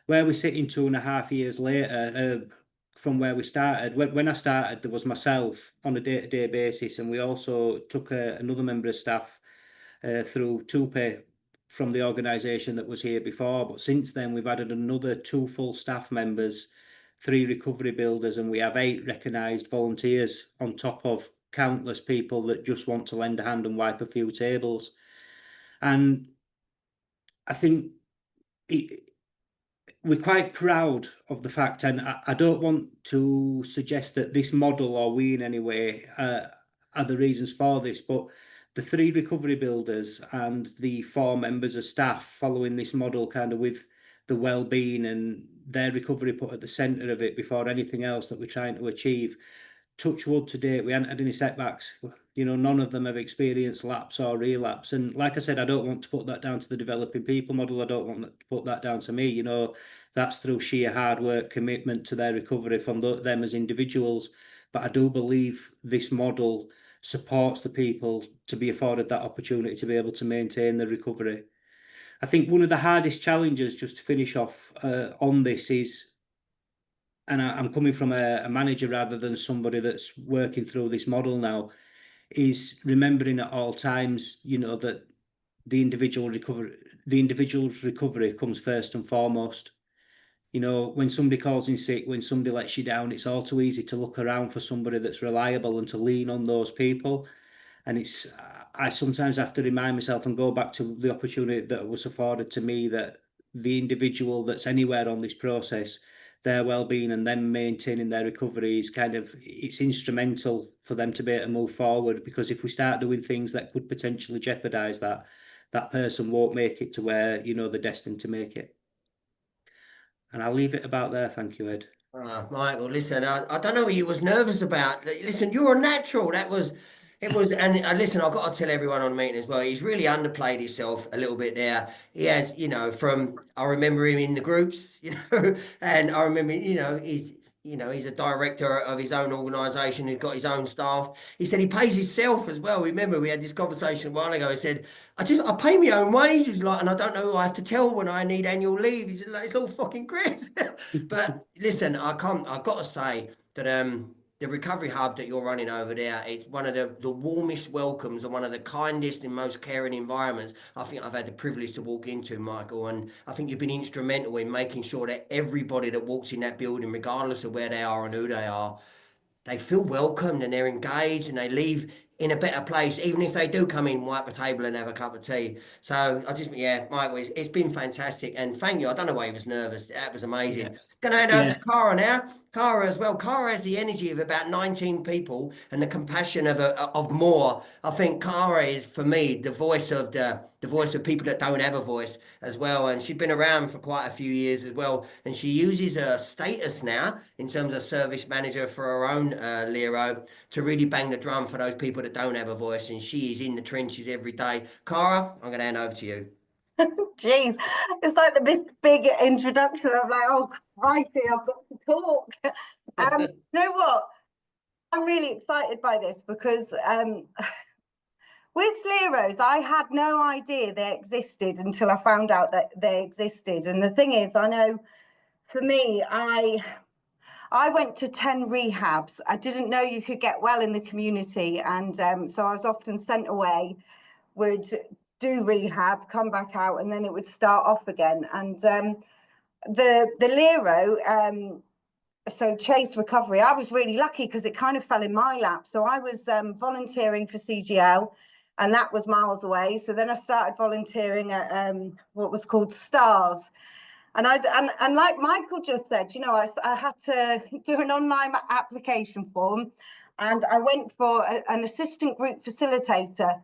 Where we're sitting 2.5 years later, from where we started. When I started, there was myself on a day-to-day basis, and we also took another member of staff through Tupe from the organisation that was here before. But since then, we've added another 2 full staff members, 3 recovery builders, and we have 8 recognised volunteers on top of countless people that just want to lend a hand and wipe a few tables. And I think we're quite proud of the fact, and I don't want to suggest that this model or we in any way are the reasons for this, but the 3 recovery builders and the 4 members of staff following this model, kind of with the well-being and their recovery put at the centre of it before anything else that we're trying to achieve. Touch wood, to date, we haven't had any setbacks. You know, none of them have experienced lapse or relapse. And like I said, I don't want to put that down to the developing people model. I don't want to put that down to me. You know, that's through sheer hard work, commitment to their recovery from them as individuals. But I do believe this model supports the people to be afforded that opportunity to be able to maintain their recovery. I think one of the hardest challenges, just to finish off on this, is, and I'm coming from a manager rather than somebody that's working through this model now, is remembering at all times, you know, that the individual's recovery comes first and foremost. You know, when somebody calls in sick, when somebody lets you down, it's all too easy to look around for somebody that's reliable and to lean on those people. And I sometimes have to remind myself and go back to the opportunity that was afforded to me, that the individual that's anywhere on this process, their well-being and them maintaining their recovery is it's instrumental for them to be able to move forward. Because if we start doing things that could potentially jeopardize that person won't make it to where, you know, they're destined to make it. And I'll leave it about there. Thank you, Ed. Michael, listen, I don't know what you was nervous about. Listen, you're a natural. And listen, I've got to tell everyone on the meeting as well, he's really underplayed himself a little bit there. He has, you know, I remember him in the groups, you know, and I remember, he's a director of his own organisation. He's got his own staff. He said he pays himself as well. Remember, we had this conversation a while ago. He said, I pay my own wages, like, and I don't know who I have to tell when I need annual leave. He said, like, it's all fucking Chris. But listen, I've got to say that the recovery hub that you're running over there, it's one of the warmest welcomes and one of the kindest and most caring environments I think I've had the privilege to walk into, Michael. And I think you've been instrumental in making sure that everybody that walks in that building, regardless of where they are and who they are, they feel welcomed and they're engaged and they leave in a better place, even if they do come in, wipe the table and have a cup of tea. So Michael, it's been fantastic. And thank you. I don't know why he was nervous. That was amazing. Yeah. Going to hand over to Cara now. Cara as well. Cara has the energy of about 19 people and the compassion of more. I think Cara is, for me, the voice of people that don't have a voice as well. And she's been around for quite a few years as well. And she uses her status now in terms of service manager for her own LERO to really bang the drum for those people that don't have a voice. And she is in the trenches every day. Cara, I'm going to hand over to you. Jeez, it's like the big introduction. I'm like, oh, crikey, I've got to talk. You know what? I'm really excited by this because With LEROs, I had no idea they existed until I found out that they existed. And the thing is, I know for me, I went to 10 rehabs. I didn't know you could get well in the community. And so I was often sent away, would do rehab, come back out, and then it would start off again. And the LERO, so Chase Recovery, I was really lucky because it kind of fell in my lap. So I was volunteering for CGL, and that was miles away. So then I started volunteering at what was called STARS. And like Michael just said, you know, I had to do an online application form, and I went for an assistant group facilitator.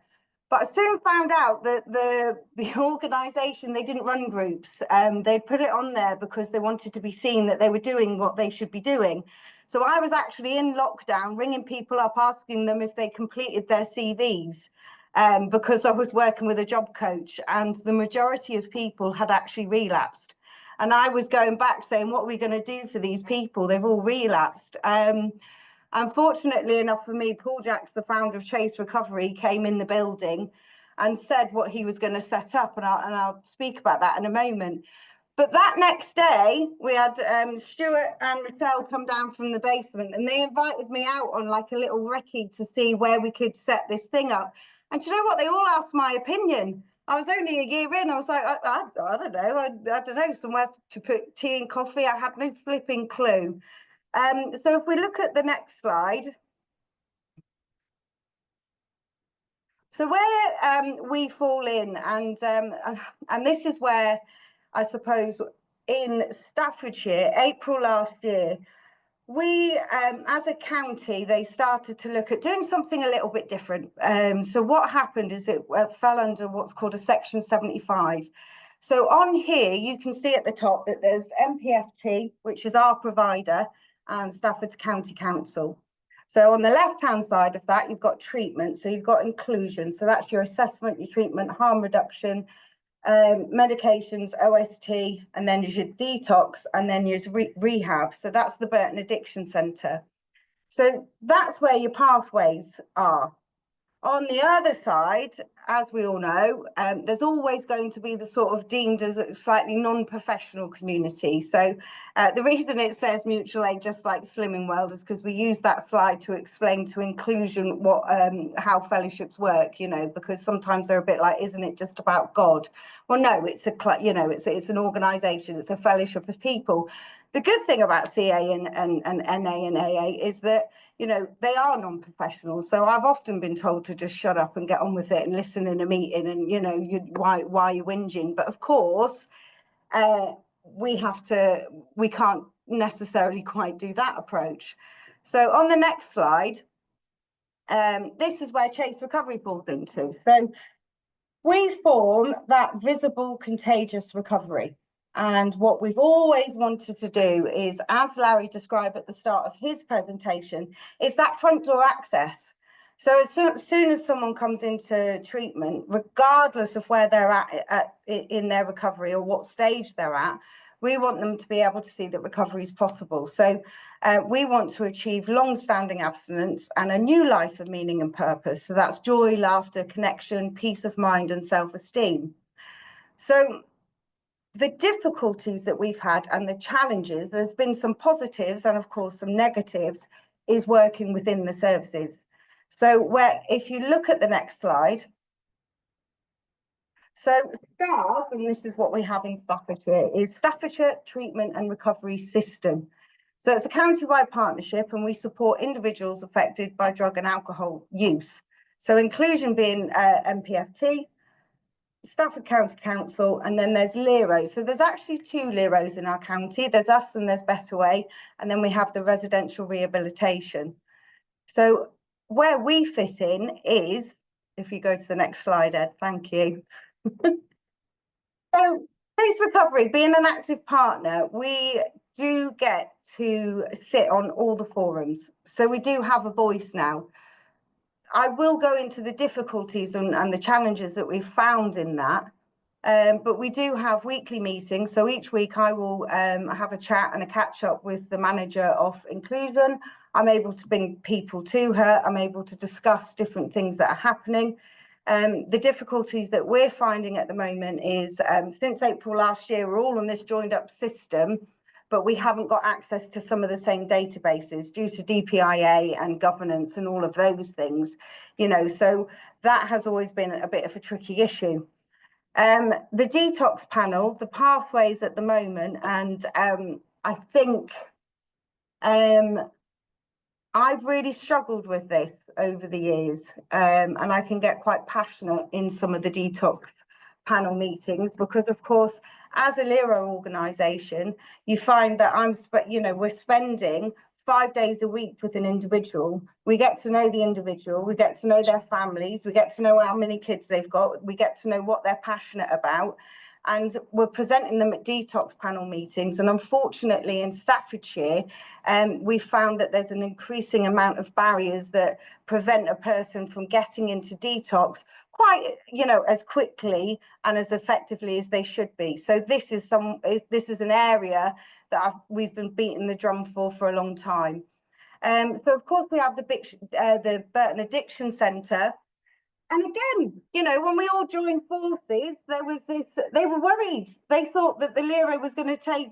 But I soon found out that the organisation, they didn't run groups. They'd put it on there because they wanted to be seen that they were doing what they should be doing. So I was actually in lockdown, ringing people up, asking them if they completed their CVs, because I was working with a job coach, and the majority of people had actually relapsed. And I was going back saying, what are we going to do for these people? They've all relapsed. Unfortunately enough for me, Paul Jacks, the founder of Chase Recovery, came in the building and said what he was going to set up. And I'll speak about that in a moment. But that next day, we had Stuart and Michelle come down from the basement, and they invited me out on like a little recce to see where we could set this thing up. And do you know what? They all asked my opinion. I was only a year in. I was like, I don't know. I don't know, somewhere to put tea and coffee. I had no flipping clue. So if we look at the next slide. So where we fall in, and this is where I suppose in Staffordshire, April last year, we, as a county, they started to look at doing something a little bit different. So what happened is it fell under what's called a Section 75. So on here, you can see at the top that there's MPFT, which is our provider, and Stafford's County Council. So on the left-hand side of that, you've got treatment. So you've got inclusion. So that's your assessment, your treatment, harm reduction, medications, OST, and then there's your detox, and then there's rehab. So that's the Burton Addiction Centre. So that's where your pathways are. On the other side, as we all know, there's always going to be the sort of deemed as a slightly non-professional community. So the reason it says mutual aid, just like Slimming World, is because we use that slide to explain to inclusion what how fellowships work, you know, because sometimes they're a bit like, isn't it just about God? Well, no, it's a, you know, it's an organisation, it's a fellowship of people. The good thing about CA and NA and AA is that, you know, they are non-professional. So I've often been told to just shut up and get on with it and listen in a meeting, and, you know, why are you whinging? But of course, we can't necessarily quite do that approach. So on the next slide, this is where Chase Recovery falls into. So we form that visible, contagious recovery. And what we've always wanted to do is, as Larry described at the start of his presentation, is that front door access. So as soon as someone comes into treatment, regardless of where they're at in their recovery or what stage they're at, we want them to be able to see that recovery is possible. So we want to achieve long-standing abstinence and a new life of meaning and purpose. So that's joy, laughter, connection, peace of mind, and self-esteem. So the difficulties that we've had and the challenges, there's been some positives and of course some negatives, is working within the services. So if you look at the next slide, so STARS, and this is what we have in Staffordshire, is Staffordshire Treatment and Recovery System. So it's a county-wide partnership, and we support individuals affected by drug and alcohol use. So inclusion being MPFT, Stafford County Council, and then there's LERO. So there's actually 2 LEROs in our county. There's us and there's Better Way, and then we have the residential rehabilitation. So where we fit in is, if you go to the next slide, Ed, thank you. So Chase Recovery, being an active partner, we do get to sit on all the forums. So we do have a voice now. I will go into the difficulties and the challenges that we've found in that. But we do have weekly meetings. So each week I will have a chat and a catch up with the manager of inclusion. I'm able to bring people to her. I'm able to discuss different things that are happening. The difficulties that we're finding at the moment is since April last year, we're all on this joined up system, but we haven't got access to some of the same databases due to DPIA and governance and all of those things, you know, so that has always been a bit of a tricky issue. The detox panel, the pathways at the moment, and I think I've really struggled with this over the years, and I can get quite passionate in some of the detox panel meetings because, of course, as a LERO organisation, you find that we're spending 5 days a week with an individual. We get to know the individual, we get to know their families, we get to know how many kids they've got, we get to know what they're passionate about, and we're presenting them at detox panel meetings. And unfortunately in Staffordshire, we found that there's an increasing amount of barriers that prevent a person from getting into detox quite, you know, as quickly and as effectively as they should be. So this is an area that we've been beating the drum for a long time. So of course we have the Burton Addiction Centre. And again, you know, when we all joined forces, there was this, they were worried. They thought that the LERO was going to take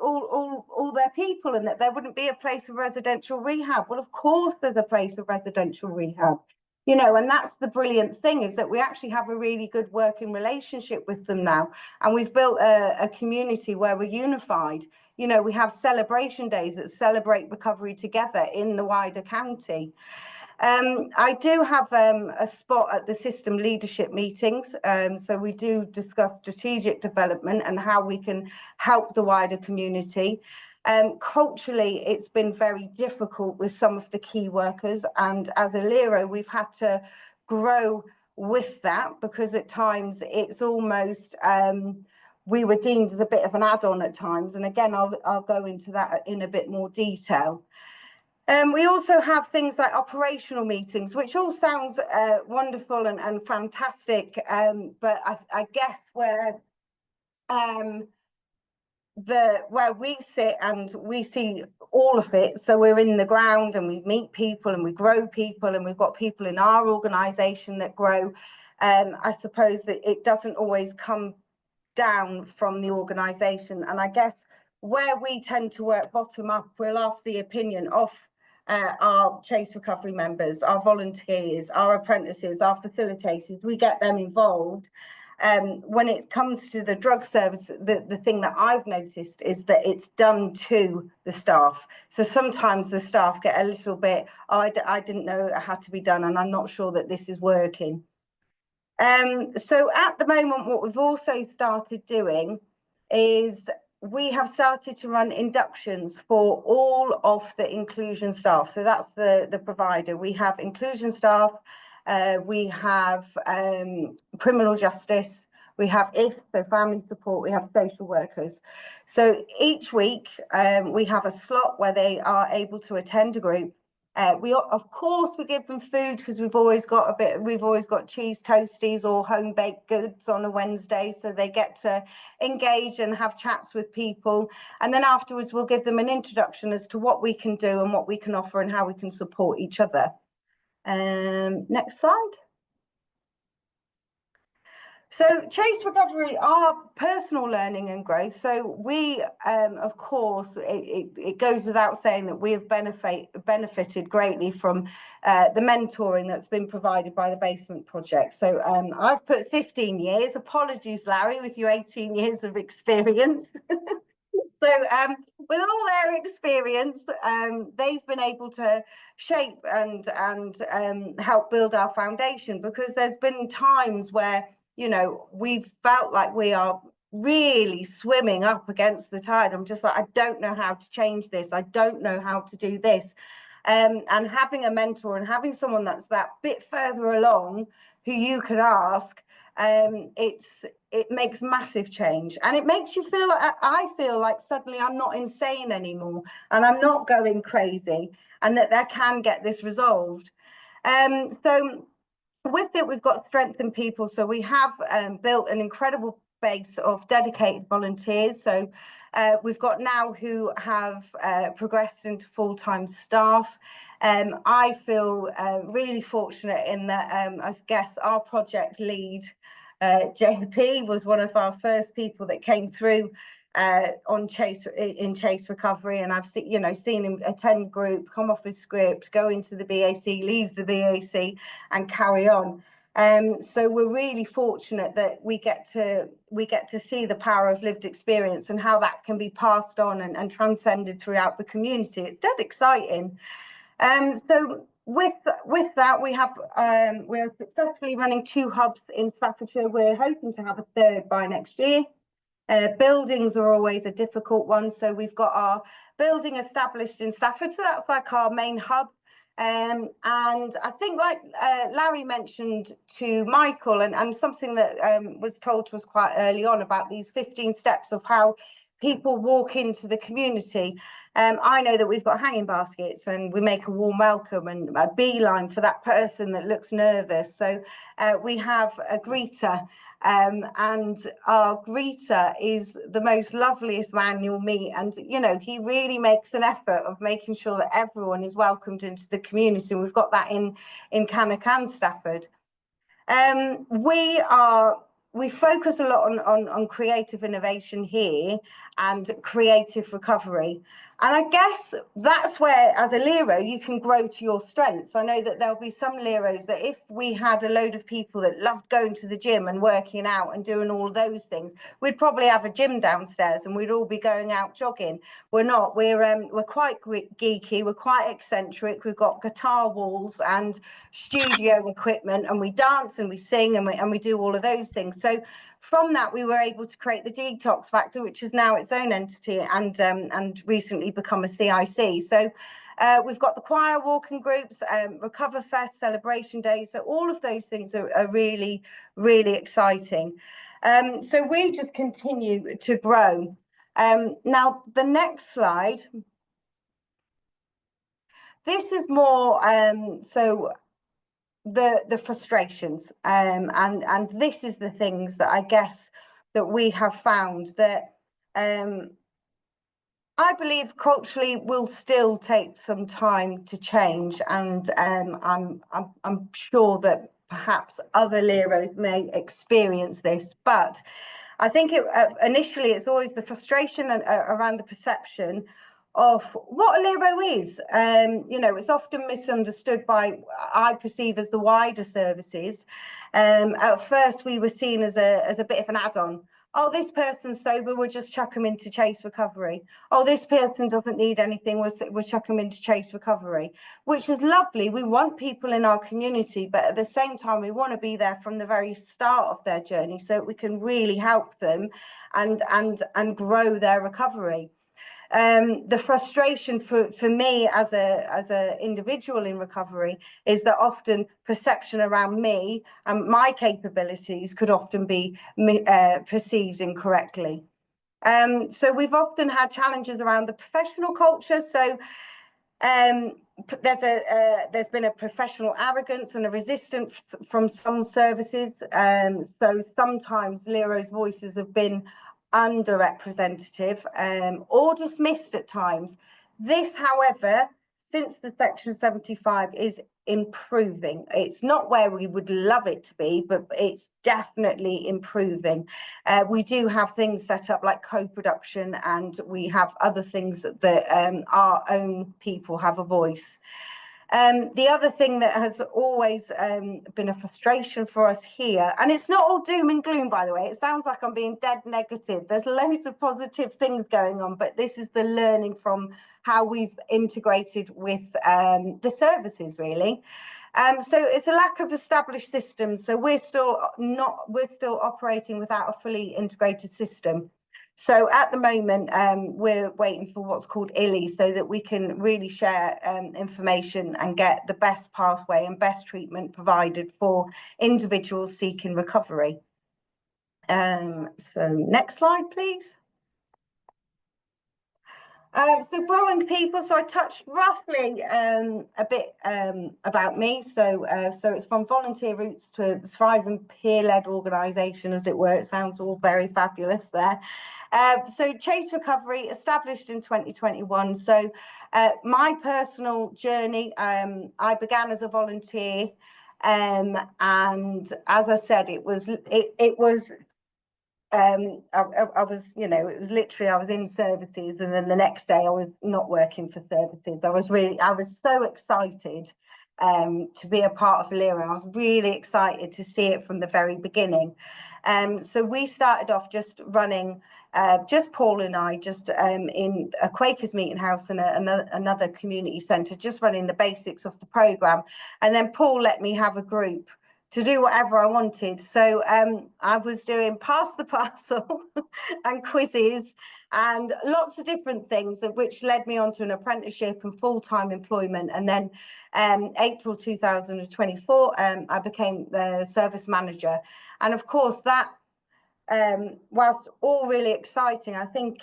all their people and that there wouldn't be a place of residential rehab. Well, of course there's a place of residential rehab. You know, and that's the brilliant thing, is that we actually have a really good working relationship with them now. And we've built a community where we're unified. You know, we have celebration days that celebrate recovery together in the wider county. I do have a spot at the system leadership meetings. So we do discuss strategic development and how we can help the wider community. Culturally, it's been very difficult with some of the key workers, and as a LERO, we've had to grow with that because at times it's almost we were deemed as a bit of an add-on at times, and again I'll go into that in a bit more detail. We also have things like operational meetings, which all sounds wonderful and fantastic, but I guess where we sit and we see all of it, so we're in the ground and we meet people and we grow people and we've got people in our organisation that grow. I suppose that it doesn't always come down from the organisation, and I guess where we tend to work bottom up, we'll ask the opinion of our Chase Recovery members, our volunteers, our apprentices, our facilitators. We get them involved. When it comes to the drug service, the thing that I've noticed is that it's done to the staff. So sometimes the staff get a little bit, I didn't know it had to be done, and I'm not sure that this is working. So at the moment, what we've also started doing is we have started to run inductions for all of the inclusion staff. So that's the provider. We have inclusion staff, we have criminal justice, we have so family support, we have social workers. So each week we have a slot where they are able to attend a group. Of course we give them food because we've always got cheese toasties or home baked goods on a Wednesday, so they get to engage and have chats with people. And then afterwards we'll give them an introduction as to what we can do and what we can offer and how we can support each other. Next slide. So Chase Recovery are personal learning and growth. So we, of course, it goes without saying that we have benefited greatly from the mentoring that's been provided by the Basement Project. So I've put 15 years. Apologies, Larry, with your 18 years of experience. So with all their experience, they've been able to shape and help build our foundation, because there's been times where, you know, we've felt like we are really swimming up against the tide. I'm just like, I don't know how to change this. I don't know how to do this. And having a mentor and having someone that's that bit further along who you can ask, it makes massive change, and it makes you feel, I feel like suddenly I'm not insane anymore and I'm not going crazy, and that I can get this resolved. So with it, we've got strength in people. So we have built an incredible base of dedicated volunteers. So We've got now who have progressed into full-time staff. I feel really fortunate in that, I guess, our project lead, JP, was one of our first people that came through on Chase Recovery, and I've seen him attend group, come off his script, go into the BAC, leave the BAC, and carry on. So we're really fortunate that we get to see the power of lived experience and how that can be passed on and transcended throughout the community. It's dead exciting. So with that, we are successfully running 2 hubs in Staffordshire. We're hoping to have a 3rd by next year. Buildings are always a difficult one, so we've got our building established in Stafford, so that's like our main hub. And I think, like Larry mentioned to Michael, and something that was told to us quite early on about these 15 steps of how people walk into the community. I know that we've got hanging baskets, and we make a warm welcome and a beeline for that person that looks nervous. So we have a greeter, and our greeter is the most loveliest man you'll meet. And, you know, he really makes an effort of making sure that everyone is welcomed into the community. And we've got that in Cannock and Stafford. We focus a lot on creative innovation here and creative recovery. And I guess that's where, as a LERO, you can grow to your strengths. I know that there'll be some LEROs that if we had a load of people that loved going to the gym and working out and doing all those things, we'd probably have a gym downstairs and we'd all be going out jogging. We're not. We're quite geeky. We're quite eccentric. We've got guitar walls and studio equipment, and we dance and we sing and we do all of those things. So from that, we were able to create the Detox Factor, which is now its own entity and recently become a CIC. So we've got the choir walking groups, Recover Fest, celebration days. So all of those things are really, really exciting. So we just continue to grow. Now, the next slide. This is more so the frustrations, and this is the things that I guess that we have found that I believe culturally will still take some time to change, and I'm sure that perhaps other LEROs may experience this, but I think initially it's always the frustration around the perception of what a LERO is. You know, it's often misunderstood by, I perceive, as the wider services. At first we were seen as a bit of an add-on. Oh, this person's sober, we'll just chuck them into Chase Recovery. Oh, this person doesn't need anything, we'll chuck them into Chase Recovery, which is lovely. We want people in our community, but at the same time, we want to be there from the very start of their journey so that we can really help them and grow their recovery. The frustration for me as a individual in recovery is that often perception around me and my capabilities could often be perceived incorrectly. So we've often had challenges around the professional culture. So there's been a professional arrogance and a resistance from some services. So sometimes LERO's voices have been underrepresentative or dismissed at times. This, however, since the Section 75 is improving. It's not where we would love it to be, but it's definitely improving. We do have things set up like co-production, and we have other things that our own people have a voice. The other thing that has always been a frustration for us here, and it's not all doom and gloom, by the way, it sounds like I'm being dead negative. There's loads of positive things going on, but this is the learning from how we've integrated with the services, really. So it's a lack of established systems. So we're still operating without a fully integrated system. So at the moment, we're waiting for what's called ILI so that we can really share information and get the best pathway and best treatment provided for individuals seeking recovery. So next slide, please. So growing people, so I touched roughly a bit about me. So it's from volunteer roots to thriving peer-led organisation, as it were. It sounds all very fabulous there. So Chase Recovery, established in 2021. So my personal journey, I began as a volunteer, and as I said, it was I was, you know, it was literally, I was in services, and then the next day I was not working for services. I was so excited to be a part of LERO. I was really excited to see it from the very beginning. So we started off just running, just Paul and I, just in a Quakers meeting house and another community centre, just running the basics of the programme. And then Paul let me have a group to do whatever I wanted. So I was doing pass the parcel and quizzes and lots of different things, which led me on to an apprenticeship and full-time employment. And then April 2024, I became the service manager. And of course, that whilst all really exciting, I think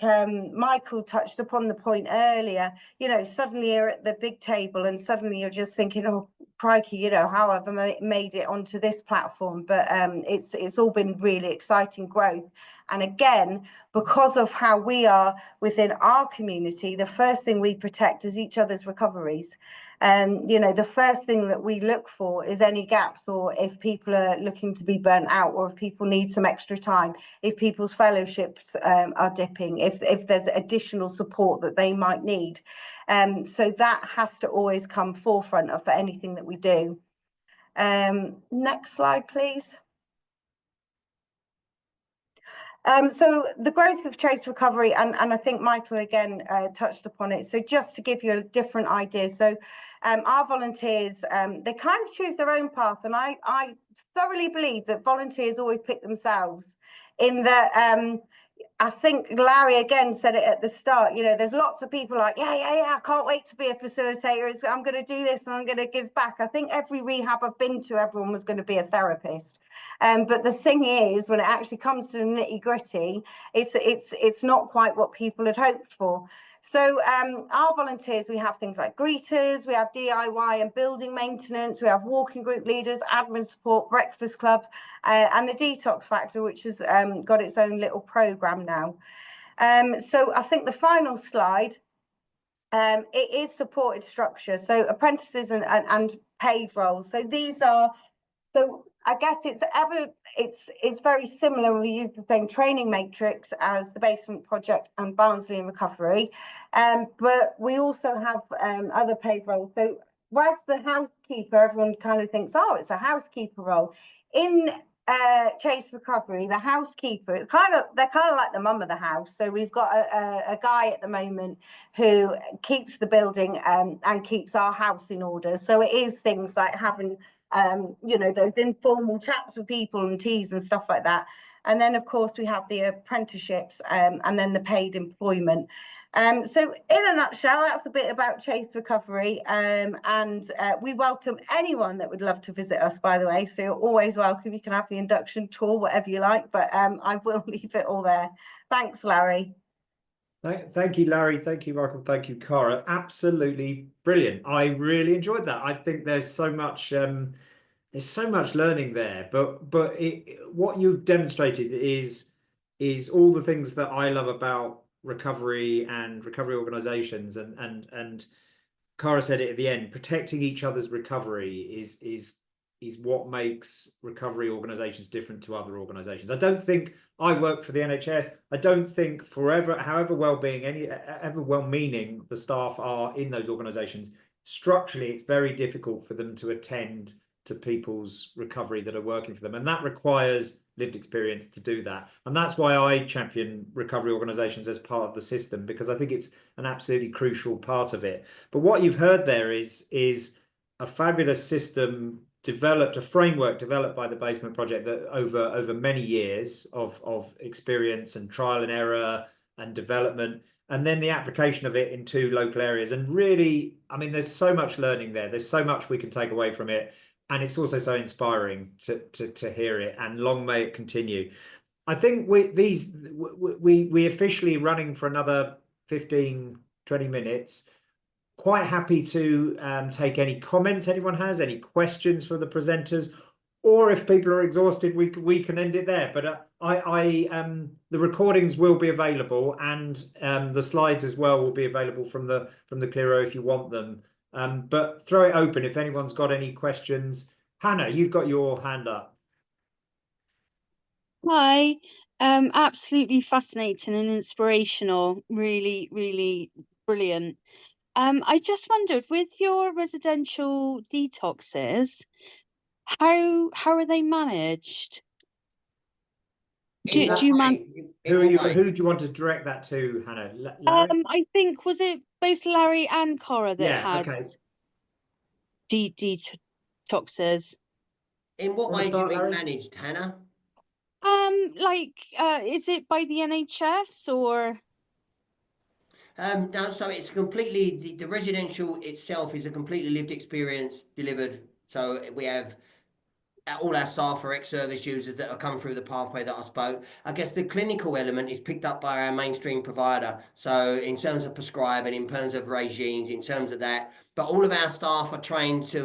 Michael touched upon the point earlier, you know, suddenly you're at the big table and suddenly you're just thinking, oh, crikey, you know, how have I made it onto this platform? But it's all been really exciting growth. And again, because of how we are within our community, the first thing we protect is each other's recoveries. You know, the first thing that we look for is any gaps, or if people are looking to be burnt out, or if people need some extra time, if people's fellowships are dipping, if there's additional support that they might need. So that has to always come forefront of anything that we do. Next slide, please. So the growth of Chase Recovery, and I think Michael again touched upon it. So just to give you a different idea, so our volunteers, they kind of choose their own path, and I thoroughly believe that volunteers always pick themselves. In that, I think Larry again said it at the start, you know, there's lots of people like, yeah, I can't wait to be a facilitator. I'm going to do this and I'm going to give back. I think every rehab I've been to, everyone was going to be a therapist. But the thing is, when it actually comes to the nitty gritty, it's not quite what people had hoped for. So our volunteers, we have things like greeters, we have DIY and building maintenance, we have walking group leaders, admin support, breakfast club, and the detox factor, which has got its own little program now. So I think the final slide, it is supported structure. So apprentices and paid roles. So these are, so I guess it's very similar. We use the same training matrix as the Basement Project and Barnsley in Recovery, but we also have other paid roles. So whilst the housekeeper, everyone kind of thinks, oh, it's a housekeeper role. In Chase Recovery, the housekeeper, they're kind of like the mum of the house. So we've got a guy at the moment who keeps the building and keeps our house in order. So it is things like having you know, those informal chats with people and teas and stuff like that. And then, of course, we have the apprenticeships and then the paid employment. So in a nutshell, that's a bit about Chase Recovery. And we welcome anyone that would love to visit us, by the way. So you're always welcome. You can have the induction tour, whatever you like, but I will leave it all there. Thanks, Larry. Thank you, Larry. Thank you, Michael. Thank you, Cara. Absolutely brilliant. I really enjoyed that. I think there's so much learning there. But what you've demonstrated is all the things that I love about recovery and recovery organisations. And Cara said it at the end. Protecting each other's recovery is what makes recovery organisations different to other organisations. I don't think I work for the NHS. I don't think however well-meaning the staff are in those organisations, structurally it's very difficult for them to attend to people's recovery that are working for them, and that requires lived experience to do that. And that's why I champion recovery organisations as part of the system, because I think it's an absolutely crucial part of it. But what you've heard there is a fabulous system developed, a framework developed by the Basement Project that over many years of experience and trial and error and development, and then the application of it in 2 local areas. And really, I mean, there's so much learning there. There's so much we can take away from it. And it's also so inspiring to hear it, and long may it continue. I think we officially running for another 15 20 minutes. Quite happy to take any comments anyone has, any questions for the presenters, or if people are exhausted, we can end it there. But the recordings will be available, and the slides as well will be available from the LERO if you want them. But throw it open if anyone's got any questions. Hannah, you've got your hand up. Hi, absolutely fascinating and inspirational. Really, really brilliant. I just wondered, with your residential detoxes, how are they managed? Do you man? Who do you want to direct that to, Hannah? Larry? I think, was it both Larry and Cora that Yeah, had okay. In detoxes? what Wanna way do you start, mean Larry? managed, Hannah? Is it by the NHS or? No, so it's completely the residential itself is a completely lived experience delivered. So we have all our staff are ex-service users that have come through the pathway that I spoke. I guess the clinical element is picked up by our mainstream provider. So in terms of prescribing, in terms of regimes, in terms of that, but all of our staff are trained to,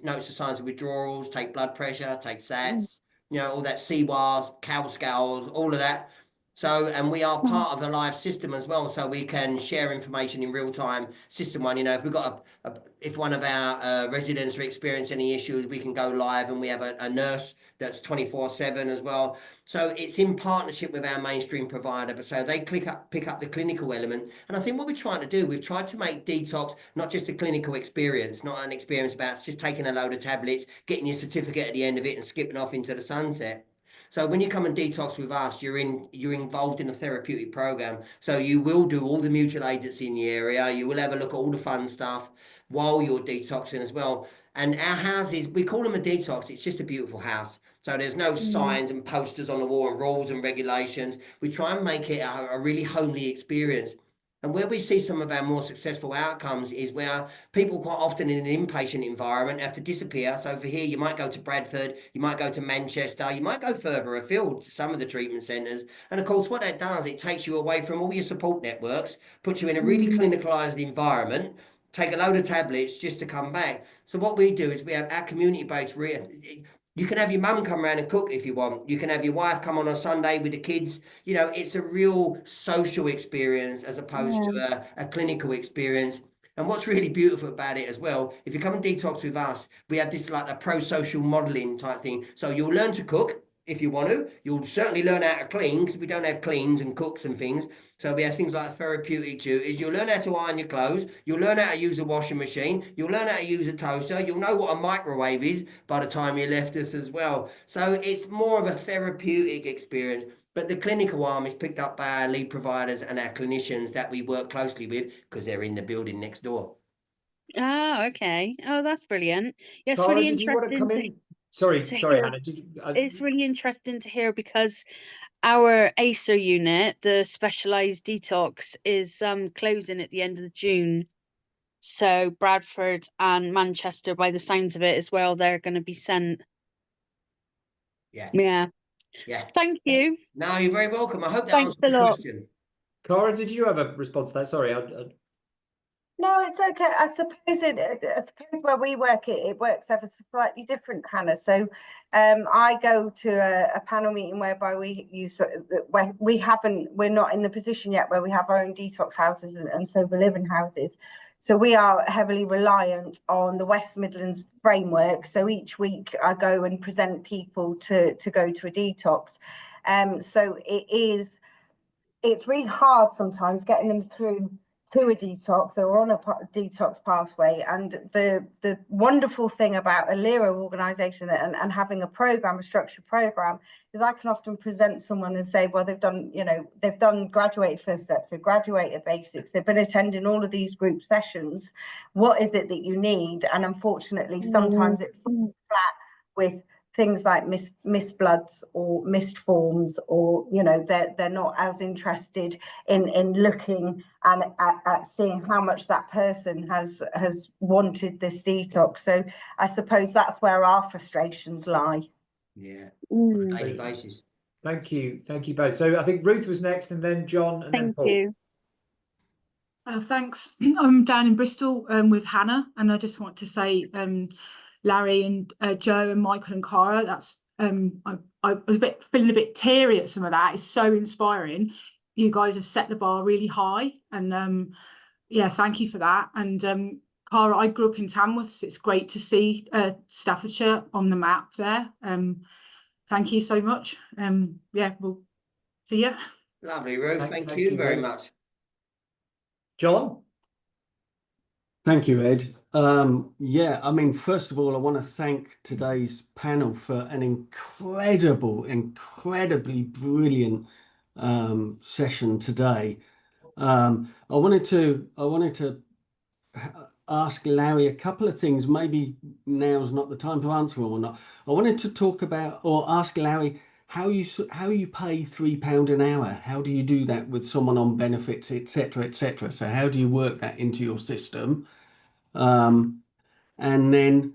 notice the signs of withdrawals, take blood pressure, take SATs, all that CWAS, cow scales, all of that. So, and we are part of the live system as well, so we can share information in real time. System one, if we've got if one of our residents are experiencing any issues, we can go live, and we have a nurse that's 24/7 as well. So it's in partnership with our mainstream provider, but so they pick up the clinical element. And I think what we're trying to do, we've tried to make detox not just a clinical experience, not an experience about just taking a load of tablets, getting your certificate at the end of it, and skipping off into the sunset. So when you come and detox with us, you're involved in a therapeutic program. So you will do all the mutual aid that's in the area. You will have a look at all the fun stuff while you're detoxing as well. And our houses, we call them a detox. It's just a beautiful house. So there's no signs and posters on the wall and rules and regulations. We try and make it a really homely experience. And where we see some of our more successful outcomes is where people quite often in an inpatient environment have to disappear. So over here, you might go to Bradford, you might go to Manchester, you might go further afield to some of the treatment centres. And of course, what that does, it takes you away from all your support networks, puts you in a really clinicalised environment, take a load of tablets just to come back. So what we do is we have our community-based you can have your mum come around and cook if you want. You can have your wife come on a Sunday with the kids. It's a real social experience as opposed to a clinical experience. And what's really beautiful about it as well, if you come and detox with us, we have this like a pro-social modeling type thing. So you'll learn to cook if you want to. You'll certainly learn how to clean, because we don't have cleans and cooks and things. So we have things like therapeutic duties. You'll learn how to iron your clothes. You'll learn how to use a washing machine. You'll learn how to use a toaster. You'll know what a microwave is by the time you left us as well. So it's more of a therapeutic experience. But the clinical arm is picked up by our lead providers and our clinicians that we work closely with, because they're in the building next door. Ah, okay. Oh, that's brilliant. Yeah, it's Cara, really did you want to interesting come in? Sorry, hear. Hannah. It's really interesting to hear, because our ACER unit, the specialised detox, is closing at the end of June. So Bradford and Manchester, by the signs of it as well, they're going to be sent. Yeah. Thank you. No, you're very welcome. I hope that Thanks answers a the lot. question. Cara, did you have a response to that? Sorry. No, it's okay. I suppose where we work, it works ever so slightly different, Hannah. So I go to a panel meeting whereby we're not in the position yet where we have our own detox houses and sober living houses. So we are heavily reliant on the West Midlands framework. So each week I go and present people to go to a detox. So it's really hard sometimes getting them through to a detox or on a detox pathway. And the wonderful thing about a LERO organisation and having a structured program, is I can often present someone and say, well, they've done graduated first steps, so graduated basics, they've been attending all of these group sessions. What is it that you need? And unfortunately, sometimes it falls flat with things like missed bloods or missed forms, or they're not as interested in looking and at seeing how much that person has wanted this detox. So I suppose that's where our frustrations lie. On a daily basis. Thank you both. So I think Ruth was next, and then John, and then Thank Paul. you. Thanks. I'm down in Bristol with Hannah, and I just want to say, Larry and Joe and Michael and Cara, that's I was feeling a bit teary at some of that. It's so inspiring. You guys have set the bar really high, and yeah, thank you for that. And Cara, I grew up in Tamworth, so it's great to see Staffordshire on the map there. Thank you so much. Yeah, we'll see you. Lovely, Ruth. Thank you very much. John? Thank you, Ed. Yeah, I mean, first of all, I want to thank today's panel for an incredibly brilliant session today. I wanted to ask Larry a couple of things. Maybe now's not the time to answer them or not. I wanted to talk about or ask Larry how you pay £3 an hour. How do you do that with someone on benefits, etc., etc.? So how do you work that into your system? And then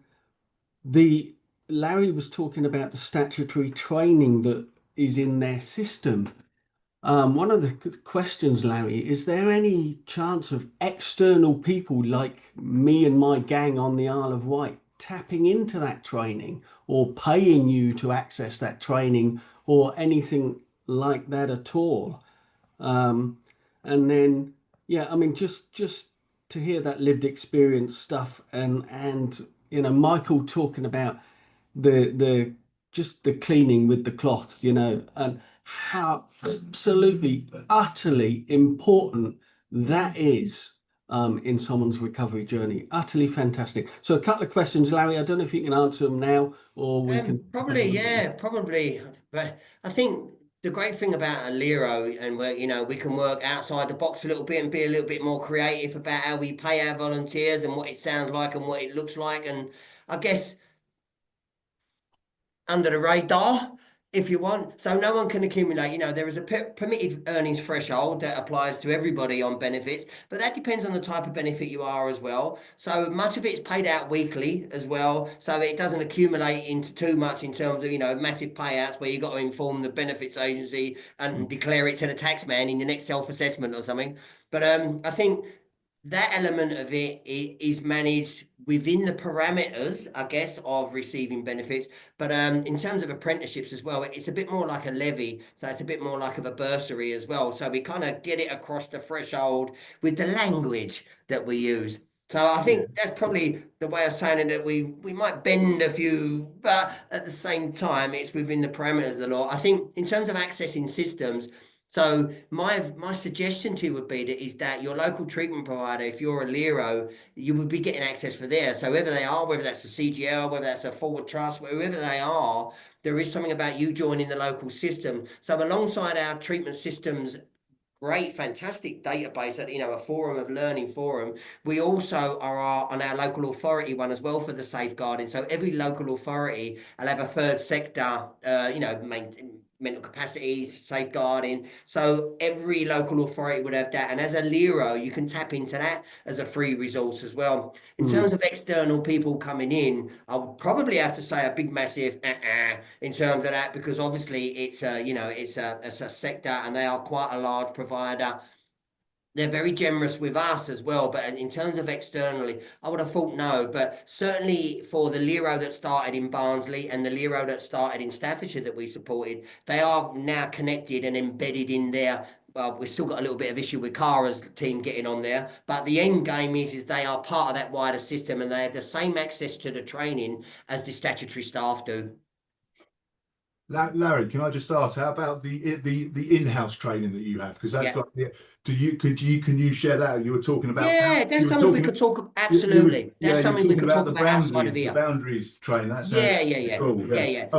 Larry was talking about the statutory training that is in their system. One of the questions, Larry, is there any chance of external people like me and my gang on the Isle of Wight tapping into that training or paying you to access that training or anything like that at all? And then, yeah, I mean, just to hear that lived experience stuff and you know, Michael talking about the cleaning with the cloth, you know, and how absolutely utterly important that is in someone's recovery journey. Utterly fantastic. So a couple of questions, Larry. I don't know if you can answer them now or we can probably, yeah, probably. But I think the great thing about a LERO, and where, you know, we can work outside the box a little bit and be a little bit more creative about how we pay our volunteers and what it sounds like and what it looks like. And I guess under the radar, if you want, so no one can accumulate. You know, there is a permitted earnings threshold that applies to everybody on benefits, but that depends on the type of benefit you are as well. So much of it's paid out weekly as well, so it doesn't accumulate into too much in terms of, you know, massive payouts where you got to inform the benefits agency and declare it to the tax man in your next self-assessment or something. But I think that element of it is managed within the parameters, I guess, of receiving benefits. But in terms of apprenticeships as well, it's a bit more like a levy. So it's a bit more like of a bursary as well. So we kind of get it across the threshold with the language that we use. So I think that's probably the way of saying it, that we might bend a few, but at the same time, it's within the parameters of the law. I think in terms of accessing systems, so my suggestion to you would be that your local treatment provider, if you're a LERO, you would be getting access for there. So whoever they are, whether that's a CGL, whether that's a forward trust, whoever they are, there is something about you joining the local system. So alongside our treatment systems, great, fantastic database, that, you know, a forum of learning forum, we also are on our local authority one as well for the safeguarding. So every local authority will have a third sector, you know, mental capacities, safeguarding. So every local authority would have that. And as a LERO, you can tap into that as a free resource as well. In terms of external people coming in, I would probably have to say a big, massive in terms of that, because obviously it's a, you know, it's a sector and they are quite a large provider. They're very generous with us as well, but in terms of externally, I would have thought no. But certainly for the LERO that started in Barnsley and the LERO that started in Staffordshire that we supported, they are now connected and embedded in there. Well, we've still got a little bit of issue with Cara's team getting on there, but the end game is they are part of that wider system and they have the same access to the training as the statutory staff do. Larry, can I just ask, how about the in-house training that you have? Because that's like, can you share that? You were talking about, that's something we could talk. Absolutely, that's something we could talk about outside of here. The boundaries training. That sounds cool.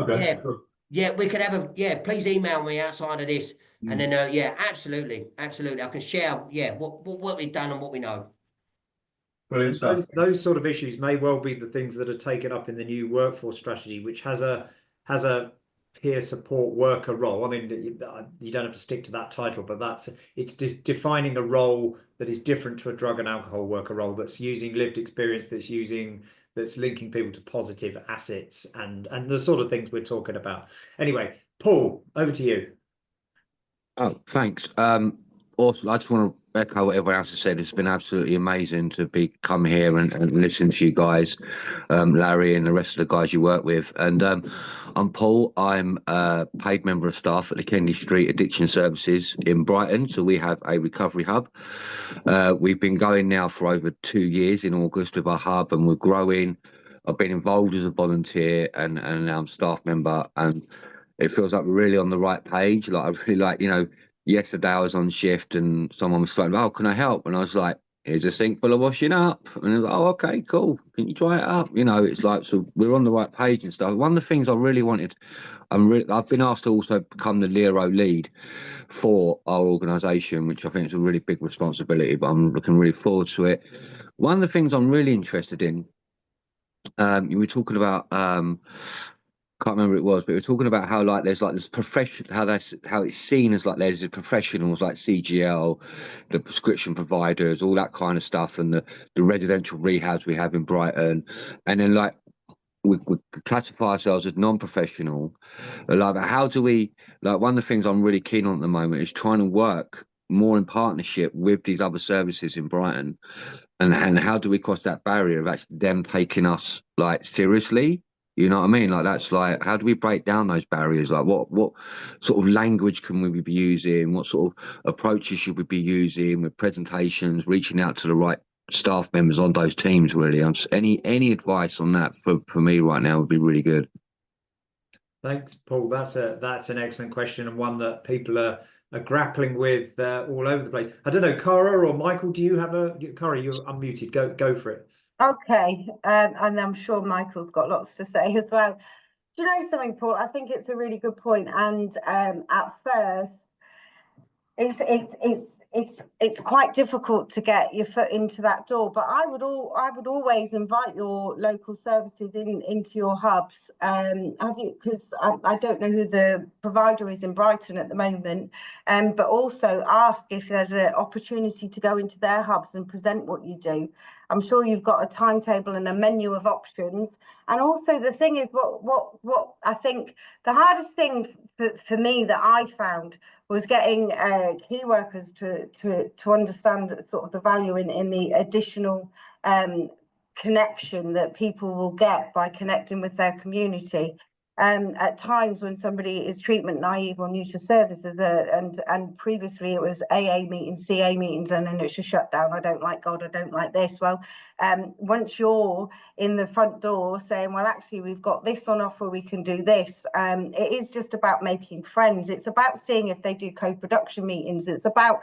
Okay. Yeah, we could have please email me outside of this, and then absolutely, I can share what we've done and what we know. Brilliant stuff. Those sort of issues may well be the things that are taken up in the new workforce strategy, which has a peer support worker role. I mean, you don't have to stick to that title, but it's defining a role that is different to a drug and alcohol worker role, that's using lived experience, that's linking people to positive assets and the sort of things we're talking about. Anyway, Paul, over to you. Oh, thanks. Also, I just want to echo what everyone else has said. It's been absolutely amazing to come here and listen to you guys, Larry and the rest of the guys you work with. And I'm Paul. I'm a paid member of staff at the Kennedy Street Addiction Services in Brighton. So we have a recovery hub. We've been going now for over 2 years in August with our hub, and we're growing. I've been involved as a volunteer and now I'm staff member, and it feels like we're really on the right page. Like, I really like, yesterday I was on shift and someone was like, "Oh, can I help?" And I was like, "Here's a sink full of washing up." And I was like, "Oh, okay, cool. Can you dry it up?" It's like, so we're on the right page and stuff. One of the things I really wanted, I've been asked to also become the LERO lead for our organisation, which I think is a really big responsibility, but I'm looking really forward to it. One of the things I'm really interested in, you were talking about, can't remember what it was, but we're talking about how like there's like this profession, how it's seen as like there's the professionals like CGL, the prescription providers, all that kind of stuff, and the residential rehabs we have in Brighton, and then like we classify ourselves as non-professional. Like, how do we, like, one of the things I'm really keen on at the moment is trying to work more in partnership with these other services in Brighton, and how do we cross that barrier of actually them taking us like seriously? You know what I mean? Like, that's like, how do we break down those barriers? Like, what sort of language can we be using? What sort of approaches should we be using with presentations, reaching out to the right staff members on those teams? Really, any advice on that for me right now would be really good. Thanks, Paul. That's an excellent question, and one that people are grappling with all over the place. I don't know, Cara or Michael, do you have Cara, you're unmuted. Go for it. Okay, and I'm sure Michael's got lots to say as well. Do you know something, Paul? I think it's a really good point. And at first, it's quite difficult to get your foot into that door. But I would always invite your local services into your hubs. Because I don't know who the provider is in Brighton at the moment, but also ask if there's an opportunity to go into their hubs and present what you do. I'm sure you've got a timetable and a menu of options. And also the thing is, what I think the hardest thing for me that I found was getting key workers to understand sort of the value in the additional connection that people will get by connecting with their community. At times when somebody is treatment naive or new to services, and previously it was AA meetings, CA meetings, and then it's a shutdown. I don't like God, I don't like this. Well, once you're in the front door saying, well, actually, we've got this on offer, we can do this. It is just about making friends. It's about seeing if they do co-production meetings. It's about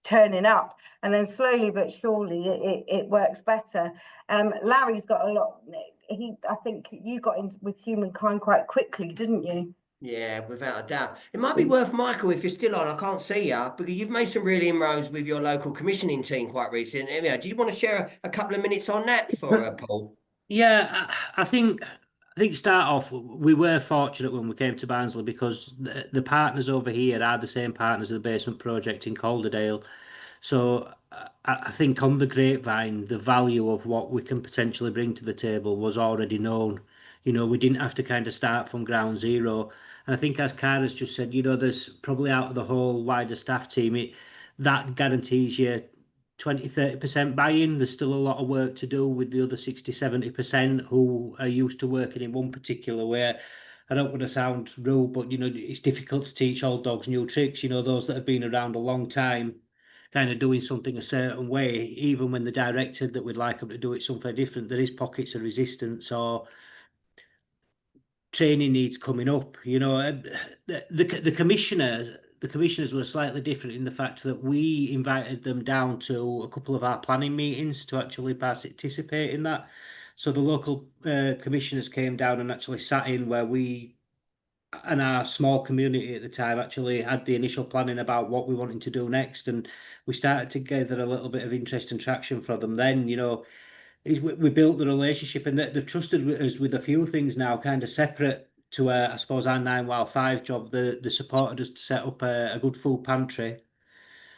turning up, and then slowly but surely it works better. Larry's got a lot. I think you got in with Humankind quite quickly, didn't you? Yeah, without a doubt. It might be worth, Michael, if you're still on, I can't see you, because you've made some real inroads with your local commissioning team quite recently. Do you want to share a couple of minutes on that for Paul? Yeah, I think start off, we were fortunate when we came to Barnsley because the partners over here are the same partners of the basement project in Calderdale. So I think on the grapevine, the value of what we can potentially bring to the table was already known. We didn't have to kind of start from ground zero. And I think, as Cara's just said, there's probably out of the whole wider staff team, that guarantees you 20-30% buy-in. There's still a lot of work to do with the other 60-70% who are used to working in one particular way. I don't want to sound rude, but it's difficult to teach old dogs new tricks. Those that have been around a long time, kind of doing something a certain way, even when they're directed that we'd like them to do it something different, there is pockets of resistance or training needs coming up. The commissioners were slightly different in the fact that we invited them down to a couple of our planning meetings to actually participate in that. So the local commissioners came down and actually sat in where we and our small community at the time actually had the initial planning about what we wanted to do next, and we started to gather a little bit of interest and traction for them. Then we built the relationship, and they've trusted us with a few things now, kind of separate to I suppose our 9-5 job. They supported us to set up a good food pantry.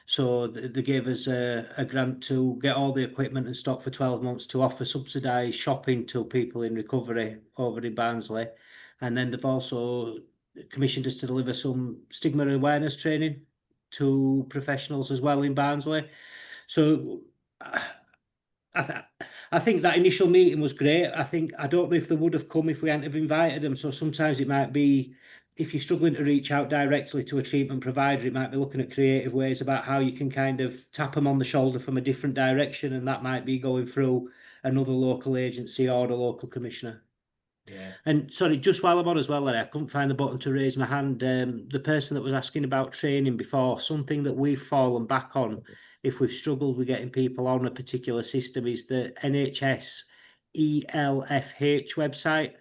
So they gave us a grant to get all the equipment and stock for 12 months to offer subsidised shopping to people in recovery over in Barnsley. And then they've also commissioned us to deliver some stigma awareness training to professionals as well in Barnsley. So I think that initial meeting was great. I don't know if they would have come if we hadn't have invited them. So sometimes it might be, if you're struggling to reach out directly to a treatment provider, it might be looking at creative ways about how you can kind of tap them on the shoulder from a different direction, and that might be going through another local agency or the local commissioner. Yeah. And sorry, just while I'm on as well, Larry, I couldn't find the button to raise my hand. The person that was asking about training before, something that we've fallen back on if we've struggled with getting people on a particular system is the NHS ELFH website.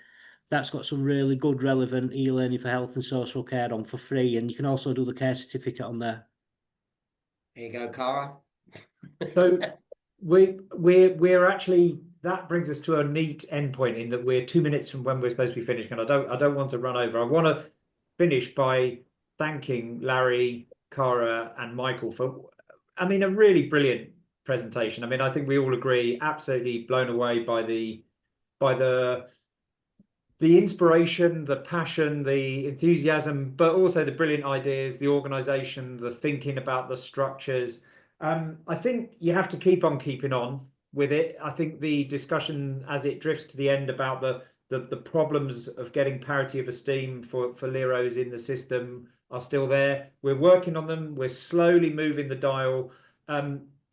That's got some really good, relevant e-learning for health and social care on for free, and you can also do the care certificate on there. There you go, Cara. So we're actually, that brings us to a neat endpoint in that we're 2 minutes from when we're supposed to be finishing, and I don't want to run over. I want to finish by thanking Larry, Cara, and Michael for, I mean, a really brilliant presentation. I mean, I think we all agree, absolutely blown away by the inspiration, the passion, the enthusiasm, but also the brilliant ideas, the organization, the thinking about the structures. I think you have to keep on keeping on with it. I think the discussion as it drifts to the end about the problems of getting parity of esteem for LEROs in the system are still there. We're working on them. We're slowly moving the dial.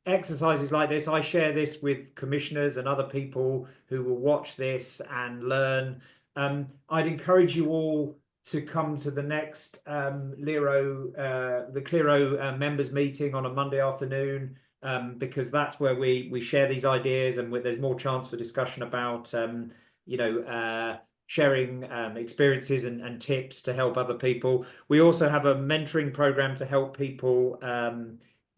Exercises like this, I share this with commissioners and other people who will watch this and learn. I'd encourage you all to come to the next LERO, the CLERO members meeting on a Monday afternoon, because that's where we share these ideas, and there's more chance for discussion about sharing experiences and tips to help other people. We also have a mentoring program to help people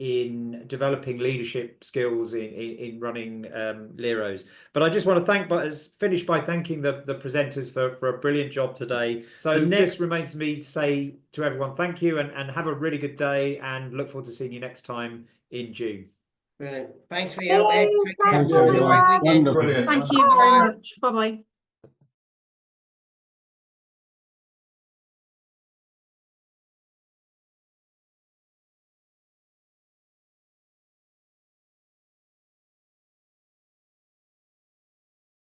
in developing leadership skills in running LEROs. But I just want to finish by thanking the presenters for a brilliant job today. So next remains me to say to everyone, thank you, and have a really good day, and look forward to seeing you next time in June. Brilliant. Thanks for your help, Ed. Thank you, Have a great everyone. weekend. Brilliant. Thank you very much. Bye-bye.